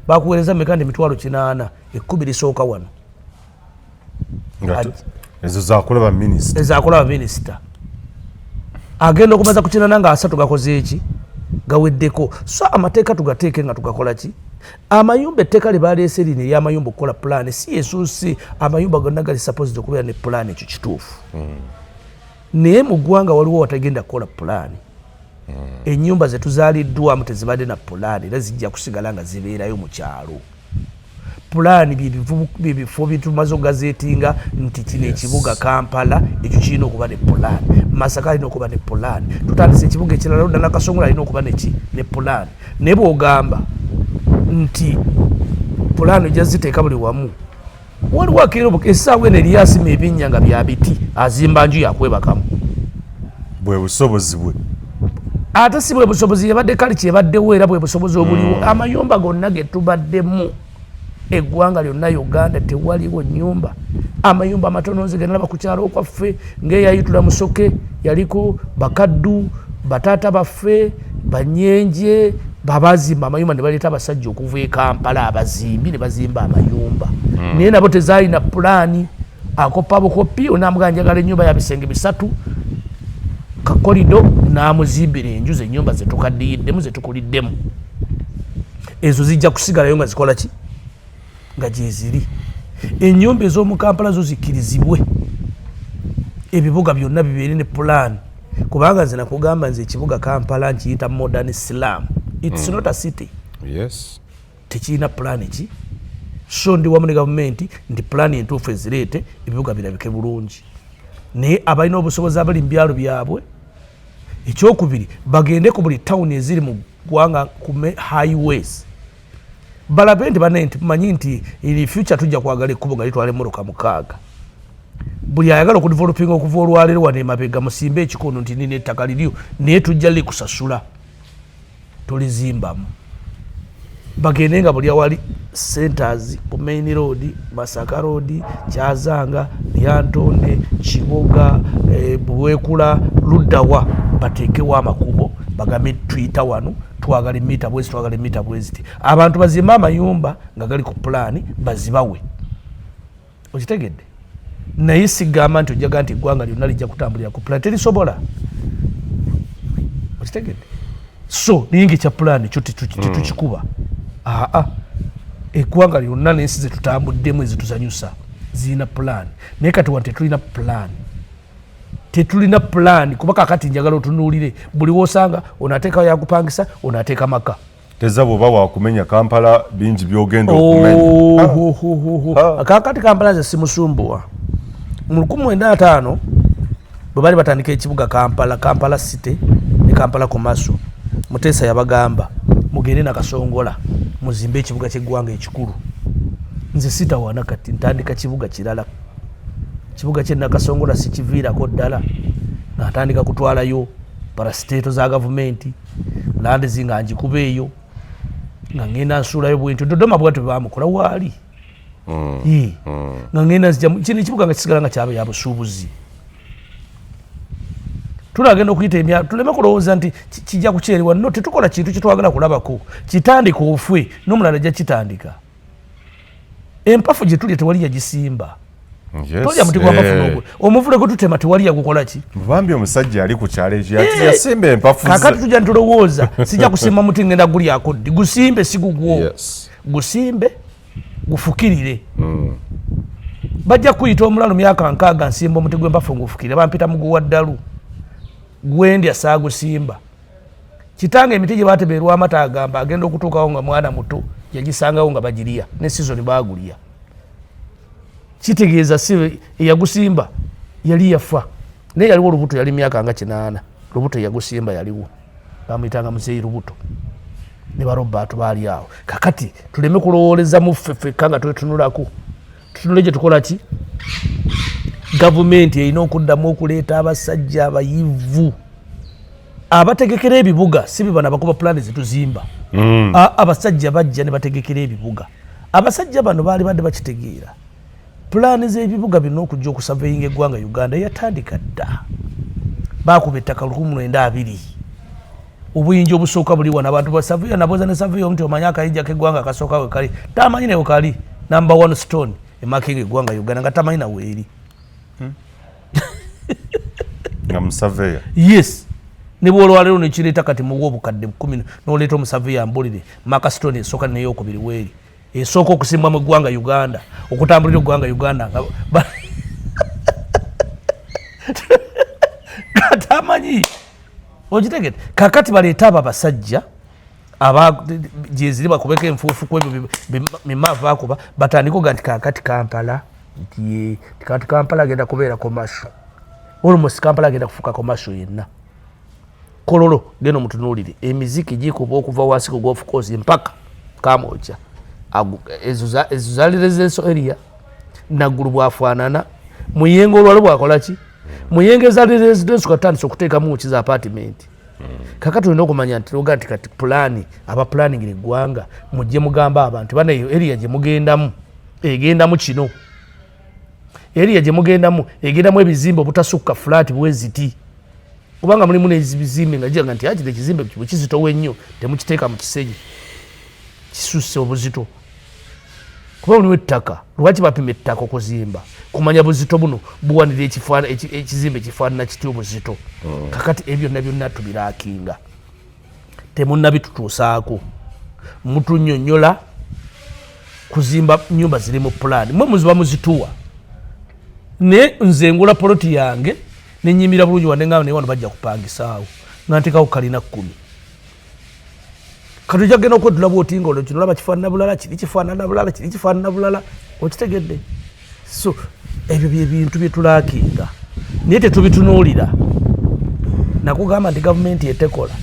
bakuweereza mekandi $800 ekkumi lisooka wano. Ezo zaakola minisita. Ezaakola minisita. Agenda okumaza ku kinana nga 3 gakoze eki gaweddeko. So amateeka tugateeke nga tugakola ki. Amayumba etteeka lye baleese lino ery'amayumba okukola pulaani si yesuusi. Amayumba gonna gali supposed okubeera ne pulaani ekyo kituufu. Naye mu ggwanga waliwo watagenda kukola pulaani. Ennyumba ze tuzaaliddwamu tezibadde na pulaani era zijja kusigala nga zibeerayo mu kyalo. Pulaani bifo bitumaze ogazeetinga nti kino ekibuga Kampala ekyo kirina okuba ne pulaani. Masaka alina okuba ne pulaani. Tutandise ekibuga ekirala Lodda Nakasongola alina okuba ne pulaani. Naye bw'ogamba nti pulaani ojja ziteeka buli wamu waliwo akeera essaawa eno eryasima ebinnya nga bya biti azimba nju yakwebakamu. Bwe busobozi bwe. Ate si bwe busobozi yabadde kali kyebaddewo era bwe busobozi obuliwo. Amayumba gonna ge tubaddemu eggwanga lyonna Uganda tewaliwo nnyumba. Amayumba amatono nze genalaba ku kyalo okwaffe ng'eyayitula Musoke yaliko Bakaddu bataata baffe Banyenje babazimba amayumba ne baleeta abasajja okuva e Kampala abazimbi ne bazimba amayumba. Naye nabo tezaalina pulaani. Akoppa bukopi onaamugaa njagala ennyumba ya bisenge 3 kakolido n'amuzimbira enju ze ennyumba ze tukaddiyiddemu ze tukuliddemu. Ezo zijja kusigalayo nga zikola ki nga gyeziri. Ennyumba ez'omu Kampala zo zikkirizibwe. Ebibuga byonna bibeere ne pulaani. Kubanga nze nakugamba nze ekibuga Kampala nkiyita modern Islam. It's not a city. Yes. Tekirina pulaani ki. So ndi wamu ne gavumenti nti pulaani entuufu ezireete ebibuga birabike bulungi. Naye abalina obusobozi abali mu byalo byabwe. Ekyokubiri bagende ku buli tawuni eziri mu ggwanga ku highways. Balabe nti banenti manyi nti in future tujja kwagala ekkubo nga litwala emmotoka 6. Buli ayagala okudevelopinga okuva olwaleero wano emabega musimbe ekikono nti nina ettaka liryo naye tujja likusasula tulizimbamu. Bagende nga buli awali centers ku main road, Masaka road, Kyazanga, Lyantonde, Kiboga, Buweekula, Luddawa bateekewo amakubo bagambe tuyita wano twagala mita bwezi twagala mita bwezi abantu bazimba amayumba nga gali ku plan bazibawe okitegedde naye sigamba nti ojjaga nti eggwanga lyonna lijja kutambulira ku plan terisobola okitegedde so ningi kya plan kyo tetukikuba eggwanga lyonna n'ensi zetutambuddemu ezituzanyusa zirina plan naye kati wante tetulina plan kuba kakati njagala otunuulire buli wosanga onateeka yakupangisa onateeka maka teza bwoba wakumenya Kampala bingi byogenda okumenya kakati Kampala ze simusumbuwa mu 1905 bwe bali batandika ekibuga Kampala City ne Kampala Commercial Muteesa yabagamba mugende na Kasongola muzimbe ekibuga ky'eggwanga ekikulu nze sitawana kati ntandika kibuga kirala kibuga kye Nakasongola sikiviirako ddala natandika kutwalayo parasiteeto za gavumenti landi zinga njikuba eyo nga ngenda nsuulayo bwentyo Dodoma bwatyo bamukola waali nga ngenda kino ekibuga nga kisigala nga kyaba ya busuubuzi tulagenda okuyita tuleme kulowooza nti kijja kukyeribwa no tetukola kintu kyetwagala kulabako kitandika ofwe n'omulala ajja kitandika empafu gye tulya tewali yagisimba tolya muti gwa mpafu n'ogwo omuvule gwe tutema tewali yagukola ki bambi omusajja yali ku kyalo ekyo yasimba empafu kakati tujja ntulowooza sijja kusimba muti ngenda gulyako ddi gusimbe sigugwo gusimbe gufukirire bajja kuyita omulala myaka 6 nsimba omuti gw'empafu ngufukirire bampita muguwa ddalu gwendya saagusimba kitange emiti gye bateberwa amata agamba agenda okutuukawo nga mwana muto yagisangawo nga bagiriya ne sizoni baagulya kitegeeza si eyagusimba yali yafa naye yaliwo olubuto yali myaka nga 8 lubuto yagusimba yaliwo bamuyitanga muzeeyi lubuto ne barobaatu baali awo kakati tuleme kulowooleza mu ffeffekka nga twetunulako tutunule gye tukola ki gavumenti erina okuddamu okuleeta abasajja abayivu abategekera ebibuga si bibana bakuba pulaani zetuzimba abasajja bajja ne bategekera ebibuga abasajja bano baali badde bakitegeera pulaani z'ebibuga birina okujja okusaveyinga eggwanga Uganda yatandika dda baakuba ettaka 1920 obuyinja obusooka buli wana abantu basaveya naboza ne saveya omuti omanye akayinja k'eggwanga akasooka we kali tamanyi newe kali number 1 stone emakinga eggwanga Uganda nga tamanyi nawe eri nga musaveya yes ne bwolwalero nekireeta kati muwa obukadde 10 n'oleeta omusaveya mbulire maka stone esooka neyokubiri weeri esooka okusimbwa mu eggwanga Uganda okutambulira eggwanga Uganda katamanyi okitegete kakati baleeta abo abasajja gyeziri bakubeko enfuufu kwebyo mimava akuba batandikoga nti kakati Kampala nti kati Kampala agenda kubeera komasho almost Kampala agenda kufuuka komasho yenna kololo geno mutunuulire emiziki gikuba okuva wansi ku Gulf Coast mpaka Kamwokya ezo zaali residential area naggulu bwafaanana muyengo olwalo bwakola ki muyengo ezaali residential katandisa okuteekamu mukiza apartment kakati olina okumanya nti loga nti kati pulaani abapulaningira eggwanga mujje mugamba abantu bana eyo area gye mugendamu egendamu kino area gye mugendamu egendamu ebizimbe obutasukka flat bweziti kubanga mulimu n'ebizimbe nga gira nti akire ekizimbe bwekizitowo ennyo temukiteeka mu kisege kisusse obuzito kuba mulimu ettaka lwaki bapima ettaka okuzimba kumanya buzito buno buwanira ekizimbe kifaanana kitya obuzito kakati ebyo byonna tubiraakinga temunnabitutuusaako mutunnyonnyola kuzimba nyumba ziri mu pulaani mwe muziba muzituwa ne nze ngula poloti yange nenyimira bulungi wadde nga naye wano bajja kupangisaawo nga nteekawo kalina 10 katujja kugenda okwetulaba otinga olwo kino olaba kifaanana bulala kiri kifaanana bulala kiri kifaanana bulala okitegedde so ebyo byebintu byetulaakinga naye tetubitunuulira nakugamba nti gavumenti etekola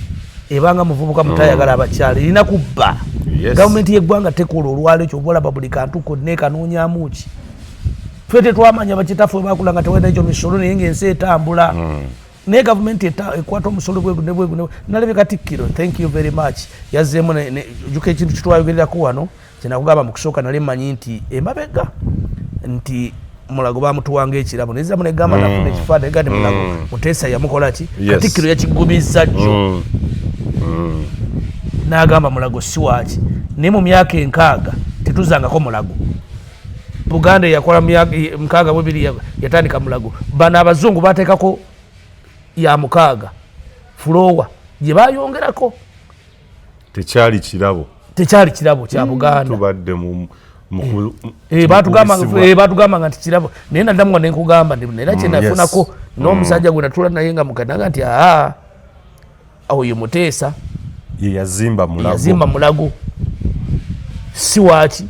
ebanga muvubuka mutayagala abakyala erina kubba gavumenti yeggwanga tekola olwalo ekyo obalaba buli kantu konna ekanoonyamu ki ffe tetwamanya bakitaffe bakula nga tewalina ekyo misolo naye ngaensi etambula naye gavumenti ekwata omusolo bwegu nalabye Katikkiro thank you very much yazzeemu juka ekintu kitwayogererako wano kyenakugamba mu kusooka nali mmanyi nti emabega nti mulago bamutuwanga ekirabo nezamu negamba nafuna ekifaananyi gandi mulago Muteesa yamukola ki Katikkiro yakigubizza jjo n'agamba Mulago si waaki naye mu myaka 6 tetuzangako Mulago. Buganda yakola myaka 62 yatandika Mulago. Bano abazungu bateekako ya 6 fulowa gye bayongerako. Tekyali kirabo kya Buganda. Tubadde batugamba nga nti kirabo naye naddamu nga nenkugamba nera kyenafunako n'omusajja gwe natula naye nga mukanaga nti oyo Muteesa yazimba Mulago si waaki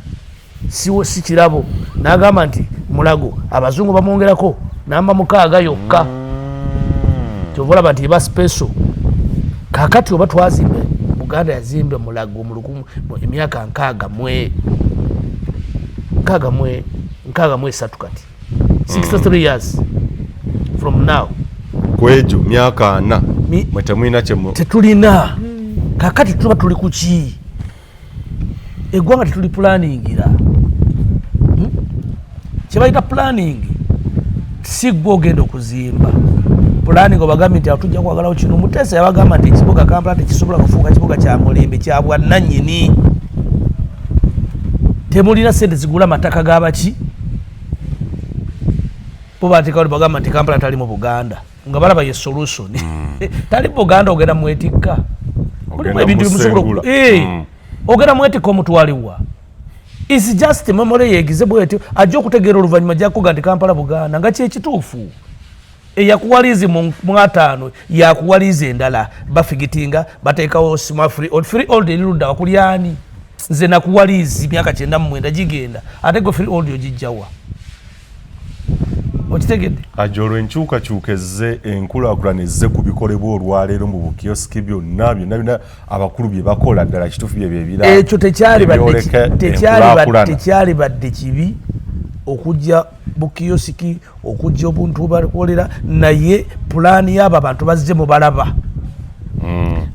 si kirabo n'agamba nti Mulago abazungu bamwongerako namba 6 yokka kyova olaba nti eba special. Kaakati oba twazimbe Buganda yazimba Mulago mu emyaka 63 kati 63 years from now. Kwejo myaka 4 mwetemwina tetulina. Kakati tuba tuli kuki eggwanga tetuli planningira kyebayita planning si gwe ogenda okuzimba planning obagambi nti atujja kwagalawo kino. Muteesa yabagamba nti ekibuga Kampala tekisobola kufuuka kibuga kya mulembe kya bwannannyini. Temulina sente zigula mataka g'abaki bo bateekawo bagamba nti Kampala tali mu Buganda nga balaba ye solution. Tali Buganda ogenda mwetikka mulimu ebintu bimusobola ogenda mwetikka omutwaliwa. Is just memory yegize bwetyo ajja okutegeera oluvannyuma jakuga nti Kampala Buganda nga kyekituufu. Eyakuwalizi mu 5 yakuwaliza endala bafigitinga bateekawo free old eludda wakulyani nze nakuwalizi myaka 99 gigenda ate go free old ogijjawa okitegedde. Ajolo enkyukakyuka ezze enkulaakulana ezze ku bikolebwa olwaleero mu bukiyosiki byonna abakulu bye bakola ddala kituufu bye bibira. Ekyo tekyali badde kibi okujja bukiyosiki okujja obuntu bakolera naye pulaani y'abo abantu bazze mu balaba.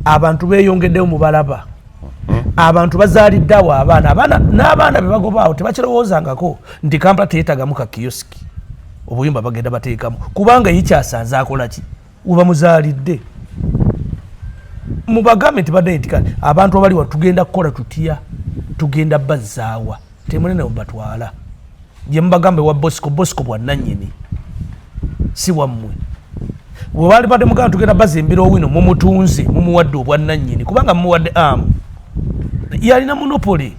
Abantu beeyongeddewo mu balaba. Abantu bazaaliddewo n'abaana be bagobaawo tebakirowoozangako nti Kampala teyeetagamu ka kiyosiki obuyimba bagenda bateekamu kubanga yikyasanze akola ki uba muzaalidde. Mubagambe nti badde nti abantu abaliwa tugenda kukola tutya tugenda bazzaawa temunene mubatwala gye mubagambe wa Bosco bwannannyini si wammwe. Bwe baali badde mugamba tugenda bazimbira Owino mumutunze mumuwadde obwannannyini kubanga mumuwadde yalina monopole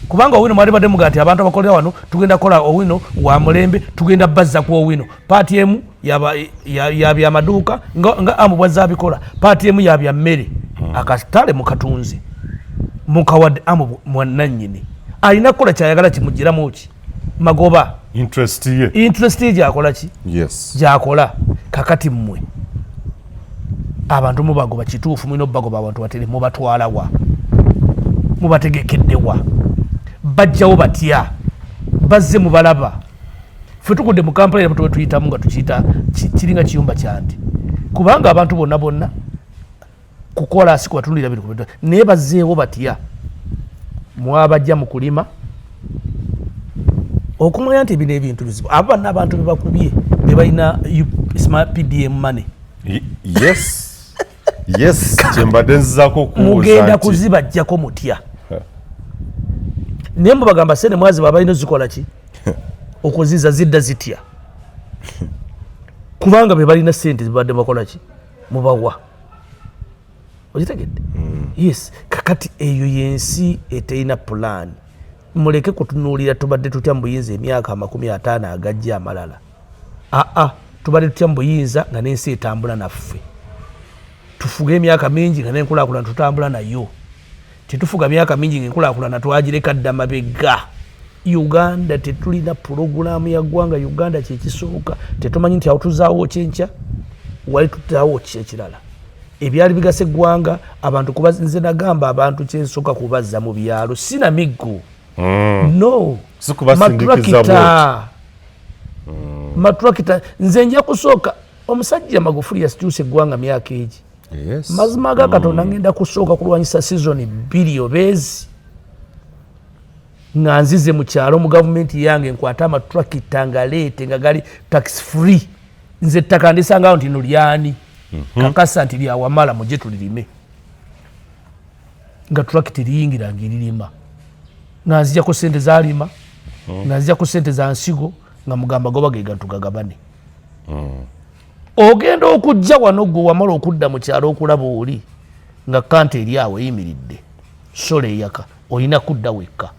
kubanga Owino mwali badde mugamba nti abantu abakolera wano tugenda kola Owino wa mulembe tugenda bazza ku Owino. Paati emu yabya amaduuka nga amu bwazabikola. Paati emu yabya mmere akatale mukatunze mukawadde amu mwannannyini alina kukola kyayagala kimugiramu ki magoba interest ye gyakola ki gyakola. Kakati mmwe abantu mubagoba kituufu mulina obagoba abantu batere mubatwalawa mubategekeddewa bajjawo batya bazze mubalaba. Ffe tukudde mu Kampala era tuba tuyitamu nga tukiyita kiringa kiyumba kyanti kubanga abantu bonna kukola si kubatundira bintu naye bazzeewo batya mwabajja mu kulima okumanya nti bino ebintu bizibu abo banna abantu bebakubye bebalina PDM money. Yes kyembadde nzizako mugenda kuzibajjako mutya naye mubagamba sene mwazi babalina zikola ki okuziza zidda zitya kubanga bebalina sente zibadde bakola ki mubawa okitegedde. Yes kakati eyo yensi eteina plan. Muleke kutunuulira tubadde tutya mbuyinza emyaka 50 agajja amalala. Tubadde tutya mbuyinza nga n'ensi etambula naffe. Tufuga emyaka mingi nga n'enkulaakulana tutambula nayo. Tetufuga myaka mingi nga enkulaakulana twagireka dda mabega. Uganda tetulina pulogulaamu ya ggwanga. Uganda kyekisooka tetumanyi nti awo tuzaawo kyenkya wali tutaawo kyekirala. Ebyali bigase eggwanga abantu kuba nze nagamba abantu kyensooka kubazza mu byalo sina miggo no matrakita nze nja kusooka omusajja Magufuli yasikyusa eggwanga myaka egi mazima ga Katonda ngenda kusooka kulwanyisa season 2 obeezi nga nzize mu kyalo mu gavumenti yange nkwata amatrakita nga leete nga gali tax free nze ttaka ndisangawo nti no lyani kakasa nti lyawamala muje tulirime nga tulakiti liyingira ngilirima ngazijako sente zalima ngazijako sente za nsigo nga mugamba gobagega tugagabane ogenda okujja wano gwe wamala okudda mu kyalo okulaba oli nga kante eri awo eyimiridde sole eyaka olina kudda wekka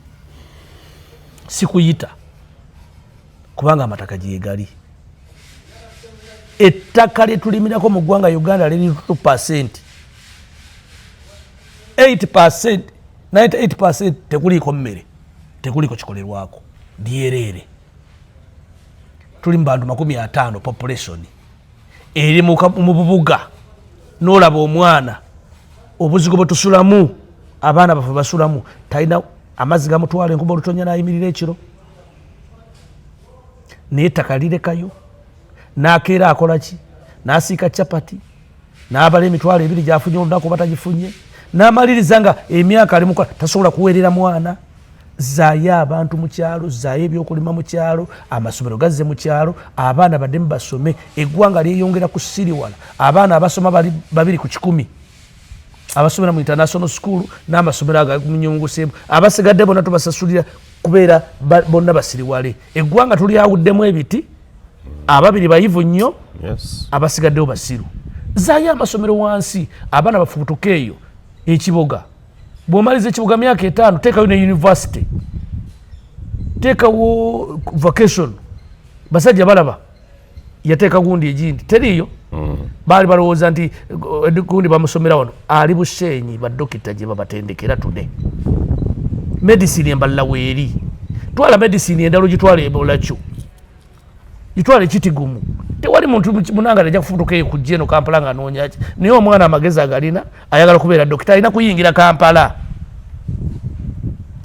sikuyita kubanga amataka gyegali ettaka lyetulimirako mu ggwanga Uganda liri 2%, 8%, 98% tekuliko mmere tekuliko kikolerwako lyerere. Tuli mu bantu 50 population eri mu bubuga n'olaba omwana obuzigo bwe tusulamu abaana bafe basulamu talina amazzi gamutwala enkuba olutonya n'ayimirira ekiro naye ettaka lirekayo n'akeera akola ki n'asiika capati n'abala emitwalo 2 gyafunye olunaku oba tagifunye n'amaliriza nga emyaka ali mukola tasobola kuweerera mwana. Zaayo abantu mu kyalo, zaayo ebyokulima mu kyalo, amasomero gazze mu kyalo, abaana baddemu basome, eggwanga lyeyongera ku siriwala, abaana abasoma bali 2 ku 100 abasomera mu international school n'amasomero agamunyongoseemu, abasigadde bonna tubasasulira kubeera bonna basiriwale. Eggwanga tulyawuddemu ebiti, ababiri bayivu nnyo, abasigaddewo basiru. Zaayo amasomero wansi, abaana bafubutuke eyo ekiboga. Bwomaliza ekibuga myaka 5 teekayo ne university, teekawo vacation. Basajja balaba yateeka gundi egindi teriyo. Baali balowooza nti gundi bamusomera wano ali Bushenyi badokita gye babatendekera tude. Medicine embalala weeri, twala medicine endalo gitwala Ebola kyo gitwala ekitigumu. Tewali muntu munanga ajja kufutuka ku jeno Kampala nga anoonya ki. Naye omwana amagezi agalina ayagala kubeera dokita alina kuyingira Kampala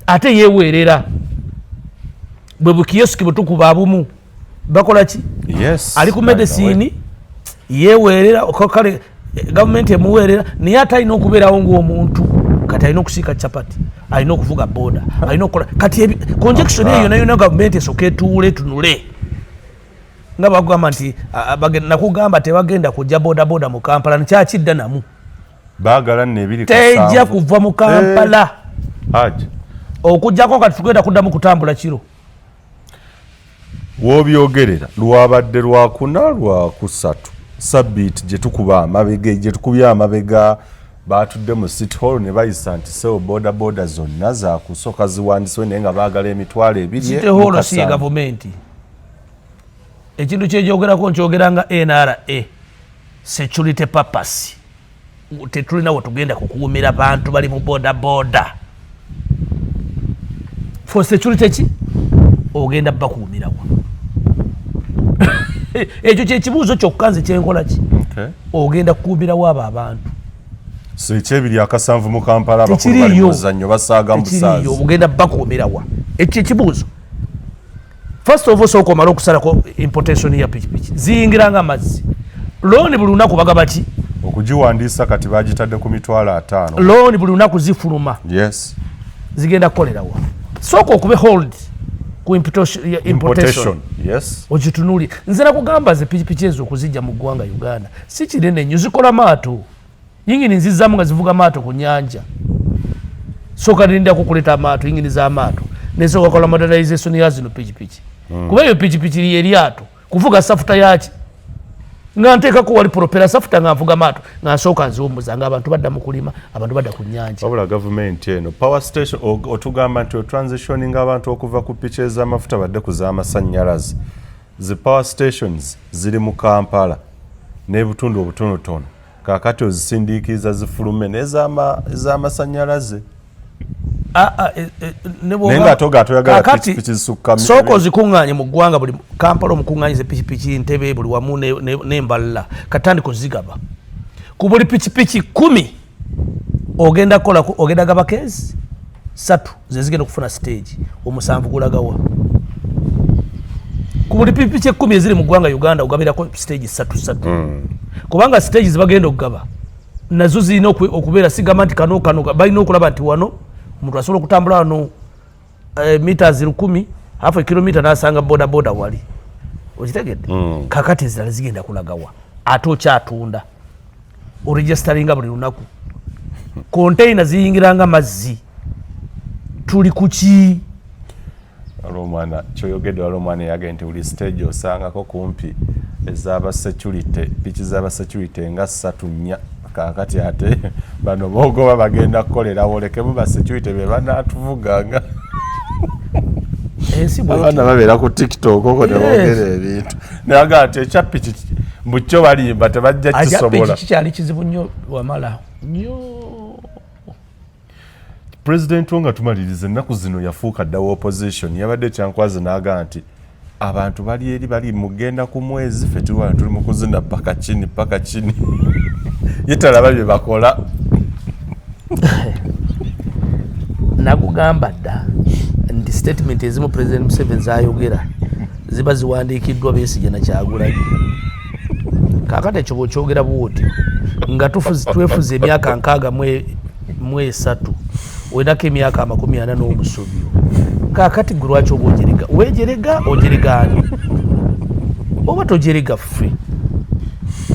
ate yeweerera bwe bukiyosiki butukuba abumu bakola ki ali ku medicine yeweerera okakale gavumenti emuweerera naye ate alina okubeerawo ng'omuntu kati alina okusiika capati alina okuvuga boda alina okukola kati conjection eyo yonna gavumenti esooka etuule tunule nga bagamba nti nakugamba tebagenda kujja bodaboda mu Kampala nkyakidda namu baagala nebiri tejja kuva mu Kampala okujjako kati tugenda kuddamu kutambula kiro. Wobyogerera lwabadde lwakuna lwakusatu sabbiiti gye tukubya amabega batudde mu City Hall ne bayisa nti sewo bodaboda zonna zakusooka ziwandiswe naye nga baagala emitwalo 2. City Hall si gavumenti. Ekintu kyegyogerako nkyogera nga NRA security purpose. Tetulina we tugenda kukuumira bantu bali mu bodaboda for security ki ogenda bakuumirawa. Ekyo kyekibuuzo kyokka nze kyenkola ki ogenda kukuumirawo abo abantu. So ekyebiri akasanvu mu Kampala abakulu bali mu muzannyo basaaga mu busaazi ogenda bakuumirawa. Ekyo ekibuuzo first of all sooka omala okusalako importation ya pikipiki ziyingira nga amazzi. Looni buli lunaku bagaba ki okugiwandiisa kati bagitadde ku mitwalo 5. Looni buli lunaku zifuluma zigenda kukolerawa. Sooka okube hold ku importation ogitunuli. Nze nakugamba ze pikipiki ezo okuzijja mu ggwanga Uganda si kinene nnyo, zikola maato yingini nzizzamu nga zivuga maato ku nnyanja. Sooka linda kukuleta amaato yingini z'amaato nesooka kola modernization ya zino pikipiki kuba eyo pikipiki lyeryato kuvuga safuta yaki nga nteekako wali propera safuta nga nvuga maato nga nsooka nziwummuza nga abantu badda mu kulima abantu badda ku nnyanja. Wabula gavumenti eno power station otugamba nti otransitioning abantu okuva ku piki ez'amafuta badde ku z'amasannyalaze. Zi power stations ziri mu Kampala n'ebitundu obutonotono kaakati ozisindiikiriza zifulume n'ez'amasannyalaze. Nenga toga toyagala pikipiki zisukka soko zikuŋŋaanye mu ggwanga buli Kampala omukuŋŋaanyiza pikipiki Ntebe buli wamu n'embalala katandika ozigaba ku buli pikipiki 10 ogenda kukolako ogenda gaba keezi 3 ze zigenda okufuna stage omusanvu gulagawa. Ku buli pikipiki 10 eziri mu ggwanga Uganda ogabirako stage 3 kubanga stage zibagenda okugaba nazo zirina okubeera sigamba nti kano balina okulaba nti wano omuntu asobola okutambula wano meters 1000 half a kilometer n'asanga bodaboda wali okitegedde. Kakati ezirala zigenda kulagawa ate okyatunda oregisteringa buli lunaku container ziyingiranga mazzi tuli kuki alomwana kyoyogedde alomwana yagenda nti buli stage osangako kumpi ezaba security pichi zaba security nga 3-4 kakati ate bano bogoba bagenda kukolera wolekemu ba security be banatuvuganga abana babeera ku TikTok oko ne boogera ebintu naga ati ekyapiki mbucyo balimba tebajja kisobola kikyali kizibu nnyo wamala nnyo. President wonga tumaliriza ennaku zino yafuuka dda opposition yabadde kyankwazi n'aga nti abantu bali eri bali mugenda ku mwezi ffe tuli mu kuzina paka chini yetalaba bye bakola nakugamba dda nti statement ezimu President Museveni zayogera ziba ziwandiikiddwa Besigye na Kyagulanyi kakati ekyo bw'okyogera bw'otyo nga twefuza emyaka 63 wenako emyaka 40 n'omusobyo kakati gwe lwaki oba ojerega wejerega ojeregaani oba tojerega ffe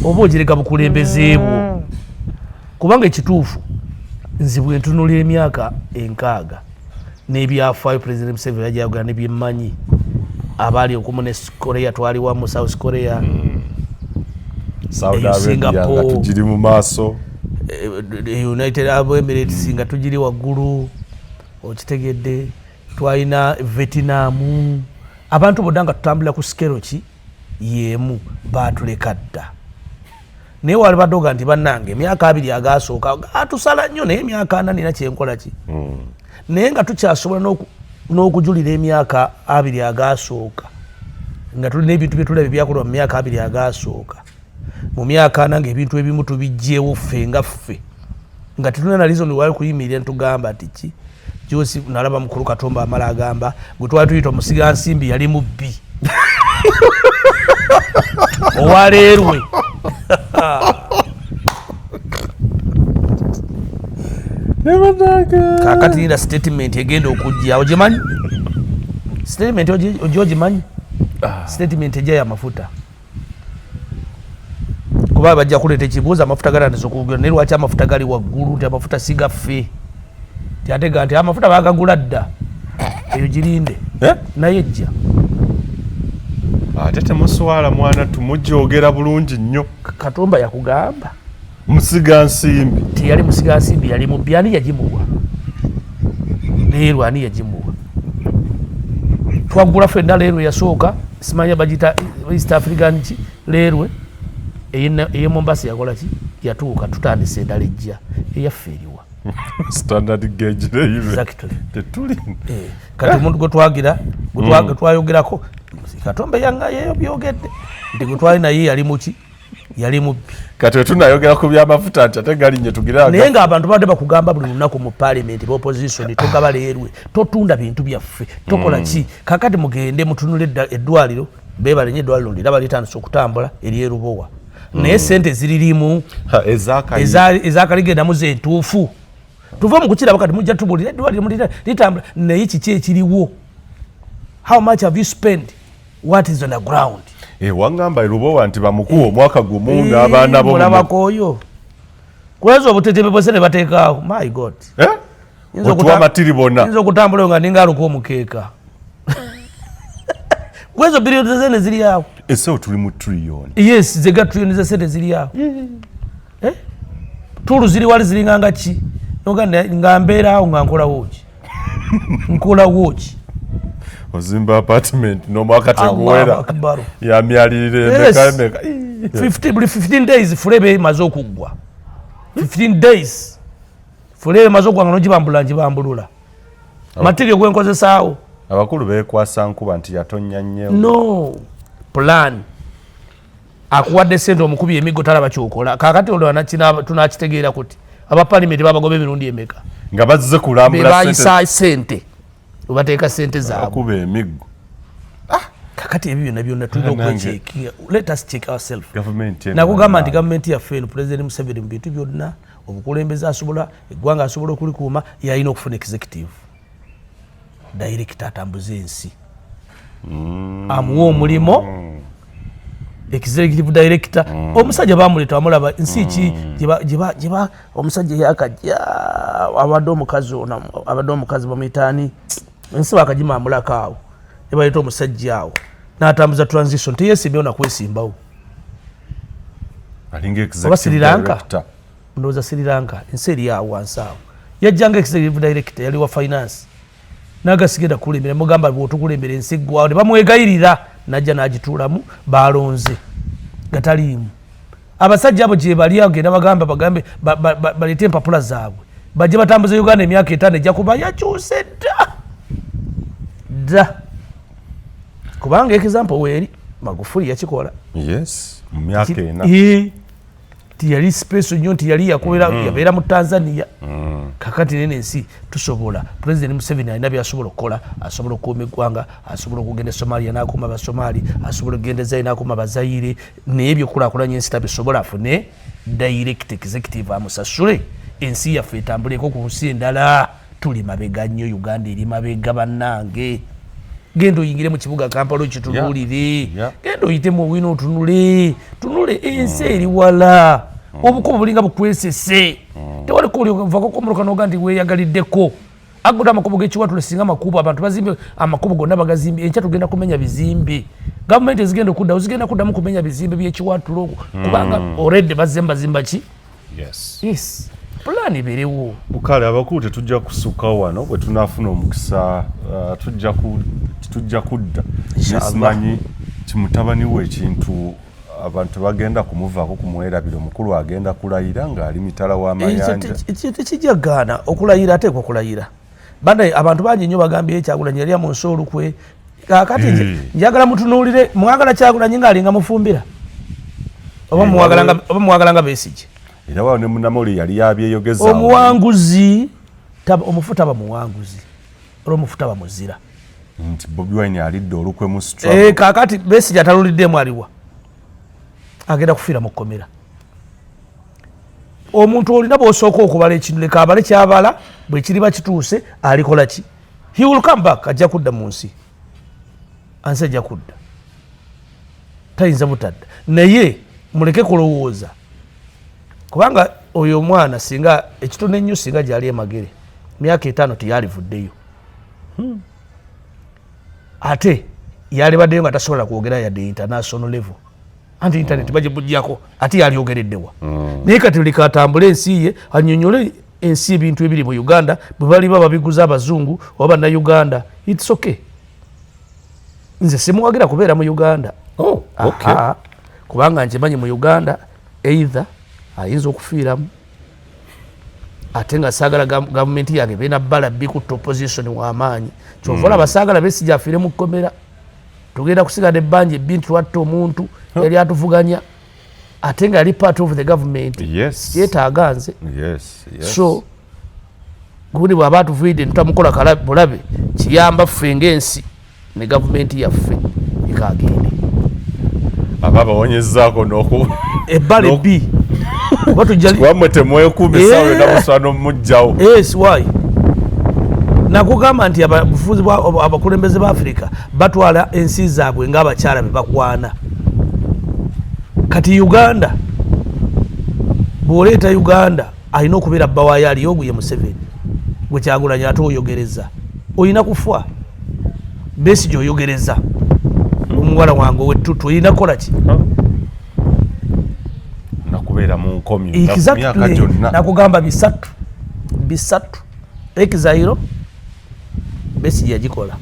oba ojerega bukulembeze bwo kubanga ekituufu nzibwe ntunula emyaka 6 n'ebyafaayo President Museveni yajagala nebyemmanyi abaali okumu ne Korea twali wamu South Korea Saudi Arabia nga tugiri mu maaso United Arab Emirates nga tugiri waggulu okitegedde twalina Vietnam abantu bodanga tutambula ku skero ki yemu batuleka dda naye wali badoga nti bannange emyaka 2 agasooka atusala nnyo naye emyaka 4 nina kyenkola ki naye nga tukyasobola n'okujulira emyaka 2 agasooka nga tulina ebintu bye tulabye byakolwa mu myaka 2 agasooka mu myaka 4 ng'ebintu ebimu tubijjeewo ffe nga ffe nga tetulina na reason wali kuyimirira ntugamba nti ki Josi nalaba mukulu Katomba amala agamba gwe twali tuyita omusiga nsimbi yali mubbi owaleerwe kakati nina statement egenda okujja ogimanyi statement ogimanyi statement ejja y'amafuta kuba bajja kuleeta ekibuuzo amafuta galandiza okugula naye lwaki amafuta gali waggulu nti amafuta sigaffe tyatega nti amafuta bagagula dda eyo girinde naye ejja ate temuswala mwana tumujogera bulungi nnyo Katomba yakugamba musiga nsimbi tiyali musiga nsimbi yali mubbi ani yagimuwa leero ani yagimuwa twagula ffenna leero yasooka simanya bagita East African ki leerwe eye Mombasa yakola ki yatuuka tutandise endala ejja eyaffe eriwa standard gauge leero exactly tetuli kati omuntu gwe twagira gwe twayogerako Katomba yanga yeyo byogedde nti gwe twali naye yali muki yali mubbi kati tunayogera ku byamafuta nti ate galinye tugiraga naye nga abantu badde bakugamba buli lunaku mu parliament opposition togaba leerwe totunda bintu byaffe tokola ki kakati mugende mutunule eddwaliro bebalenye eddwaliro liraba litandise okutambula eryerubowa naye sente ziririmu ezakaligendamu zentuufu tuve mu kukiraba kati mujja tubulira eddwaliro litambula naye kiki ekiriwo how much have you spent what is on the ground wangamba erubowa nti bamukuwa omwaka gumu n'abaana bo mulabakooyo kwezo obutetebe bwese ne bateekaawo my god otuwa matiri bonna yinza okutambula nga ninga aluka omukeeka kwezo biliyoni zene ziri awo ese tuli mu trillion yes zega trillion za sente ziri awo tulu ziri wali zilinganga ki nga mbeeraawo nga nkola woki ozimba apartment n'omwaka teguwera ya myalirire emeka 15 days fulebe imaze okuggwa 15 days fulebe imaze okuggwa nga nogibambula njibambulula material gwenkozesaawo abakulu beekwasa nkuba nti yatonnya nnyo no plan akuwadde sente omukubi emigo talaba kyokola kakati olwo tunakitegeera kuti abapalimenti babagoba emirundi emeka nga bazze kulambula bebayisa sente obateeka sente zaabwe akuba emiggo kakati ebyo byonna byonna tulina okwekyeki let us check ourselves nakugamba nti gavumenti yaffe eno President Museveni mu bintu byonna obukulembeze asobola eggwanga asobola okulikuuma yalina okufuna executive director atambuza ensi amuwa omulimo executive director omusajja bamuleta bamulaba nsi ki jiba omusajja yakajja abadde omukazi bamuyitaani nsi bakagima amulaka awo ebaleta omusajja awo n'atambuza transition teyeesimbyewo nakwesimbawo oba Sri Lanka ndowooza Sri Lanka ensi eri awo wansi awo yajjanga executive director yali wa finance n'agasigenda kulembera mugamba bw'otukulembera ensi ggwawo ne bamwegayirira najja n'agituulamu balonze gataliimu abasajja abo gye bali agenda bagambe baleete empapula zaabwe bajje batambuza Uganda emyaka 5 ejja kuba yakyuse dda kubanga example weeri Magufuli yakikola yes mu myaka 4 tiyali special nnyo tiyali yabeera mu Tanzania kakati nene ensi tusobola President Museveni alina byasobola okukola asobola okuuma eggwanga asobola okugenda Somalia n'akuuma Abasomali asobola okugenda Zaire n'akuuma Abazaire naye ebyokulaakulanya ensi tabisobola afune direct executive amusasule ensi yaffe etambuleko ku nsi endala tuli mabega nnyo Uganda eri mabega bannange genda oyingire mu kibuga Kampala okitunuulire genda oyite mu wino otunule ensi eri wala obukubo bulinga bukwesese tewali kuliovako komuluka noga nti weyagaliddeko aguda amakubo g'ekiwatule singa amakubo abantu bazimbe amakubo gonna bagazimbe enkya tugenda kumenya bizimbe gavumenti ezigenda okuddawo zigenda kuddamu kumenya bizimbe by'ekiwatulo kubanga already bazimba ki yes pulani berewo bukale abakulu tetujja kusukkawo wano bwe tunaafuna omukisa tujja kudda nesimanyi kimutabani we ekintu abantu bagenda kumuvaako kumuwerabira omukulu agenda kulayira ng'ali mitala w'amayanja tekijagaana okulayira ateekwa okulayira bana abantu bangi nnyo bagambye Kyagulanyi yali mu nsi olukwe kakati njagala mutunuulire mwagala Kyagulanyi ng'alinga mufumbira oba muwagalanga Besigye era wao ne munamoli yali yabyeyogeza omuwanguzi omufu taba muwanguzi olw'omufu taba muzira nti Bobi Wine alidde olukwe mu struggle kakati Besigye ataluliddemu aliwa agenda kufiira mu kkomera omuntu olina bw'osooka okubala ekintu leka abale kyabala bwe kiriba kituuse alikola ki he will come back ajja kudda mu nsi ansi ajja kudda tayinza butadda naye muleke kulowooza kubanga oyo omwana singa ekitone ennyo singa gyali emagere myaka 5 teyalivuddeyo ate yalibaddeyo nga tasobola kwogera yadde international level anti internet bagibujjako ate yalyogereddewa naye kati leka atambule ensi ye annyonnyole ensi ebintu ebiri mu Uganda bwe baliba babiguza abazungu oba bannayuganda it's okay nze simuwagira kubeera mu Uganda kubanga nkimanyi mu Uganda either ayinza okufiiramu ate nga saagala gavumenti yange beena bbala bikutta opposition w'amaanyi kyova olaba saagala Besigye afiire mu kkomera tugenda kusigala ebbanja ebbintu twatta omuntu yali atuvuganya ate nga yali part of the government yeetaaga nze so gundi bw'aba atuviidde ntutamukola bulabe kiyamba ffe ng'ensi ne gavumenti yaffe ekagende aba bawonyezaako ebbala ebbi wamwe temwekuumisawo namusano mujjawo why nakugamba nti abafuzi abakulembeze ba Africa batwala ensi zaabwe ng'abakyala be bakwana kati Uganda bw'oleeta Uganda alina okubeera bbawaayo aliyo oguye Museveni gwe Kyagulanyi ate oyogereza olina kufa Besigye oyogereza omuwala wange owettutu olina kukola ki nakubeera mu nkomyo myaka gyonna nakugamba bisatu exile Besigye yagikola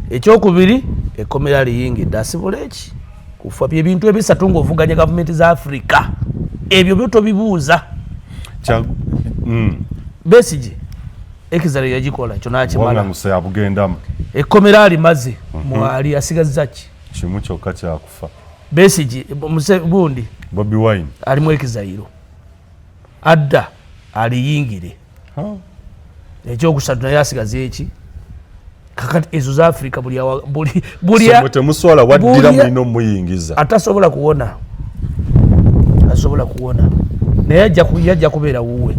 ekyokubiri ekkomera liyingidde asibula eki kufa byebintu ebisatu ng'ovuganya gavumenti za Africa ebyo byo tobibuuza Besigye exile yagikola kyo nakimala ekkomera alimaze mwali asigazza ki kimu kyokka kyakufa Besigye gundi Bobi Wine alimu exile adda aliyingire ekyokusatu naye asigaze eki kakati ezo za Africa buli temuswala waddira mulina omuyingiza atasobola kuwona naye yajja kubeera wuwe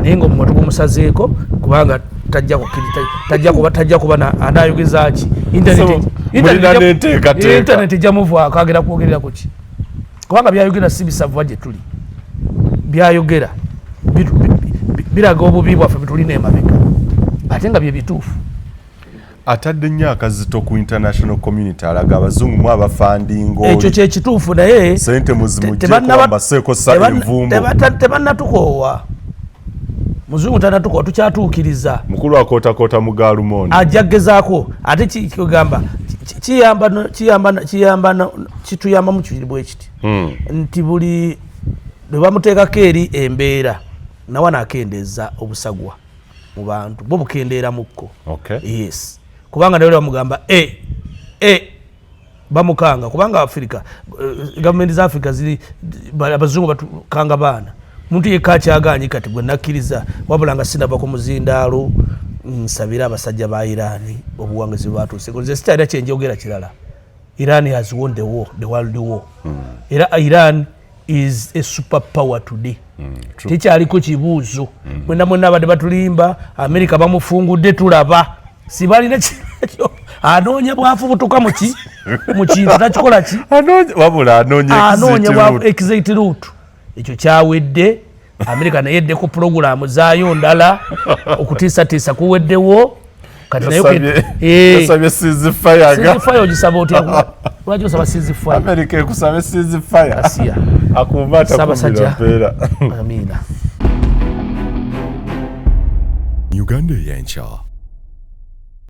naye ngaomumoto gumusazeeko kubanga tajja kuba anayogeza ki internet jamuvaako agenda kwogerera ku ki kubanga byayogera si bisava gye tuli byayogera biraga obubi bwaffe betulina emabega ate nga bye bituufu atadde nnyo akazito ku international community alaga abazungu mu abafandingo ekyo kyekituufu naye sente muzimujjekobaseeko sa envumbo tebanatukoowa muzungu tanatukowa tukyatuukiriza mukulu akootakoota mu gaalumondi ajja gezaako ate kigamba kituyamba mu kibiri bwe kiti nti buli lwe bamuteekako eri embeera nawe anaakendeeza obusagwa mu bantu bwo bukendeera mukko yes kubanga nawe bamugamba bamukanga kubanga Afrika gavumenti za Afrika ziri abazungu batukanga baana muntu yekka akyaganye kati gwe nakkiriza wabula nga sinaba ku muzindaalo nsabira abasajja ba Iran obuwanguzi bwatuuse nze sikyalira kyenjogera kirala Iran has won the world war era Iran is a superpower today tekyaliko kibuuzo mwena abadde batulimba Amerika bamufungudde tulaba sibalina kyakyo anoonya bwafubutuka mu kintu takikola ki wabula anoonya exit route ekyo kyawedde Amerika naye edde ku puroguramu zaayo ndala okutiisatiisa kuweddewo kati nasabye sizifire ogisaba otya lwaki osaba sizifire Amerika ekusaba sizifire asiya akumata sabasajja amina Uganda y'enkya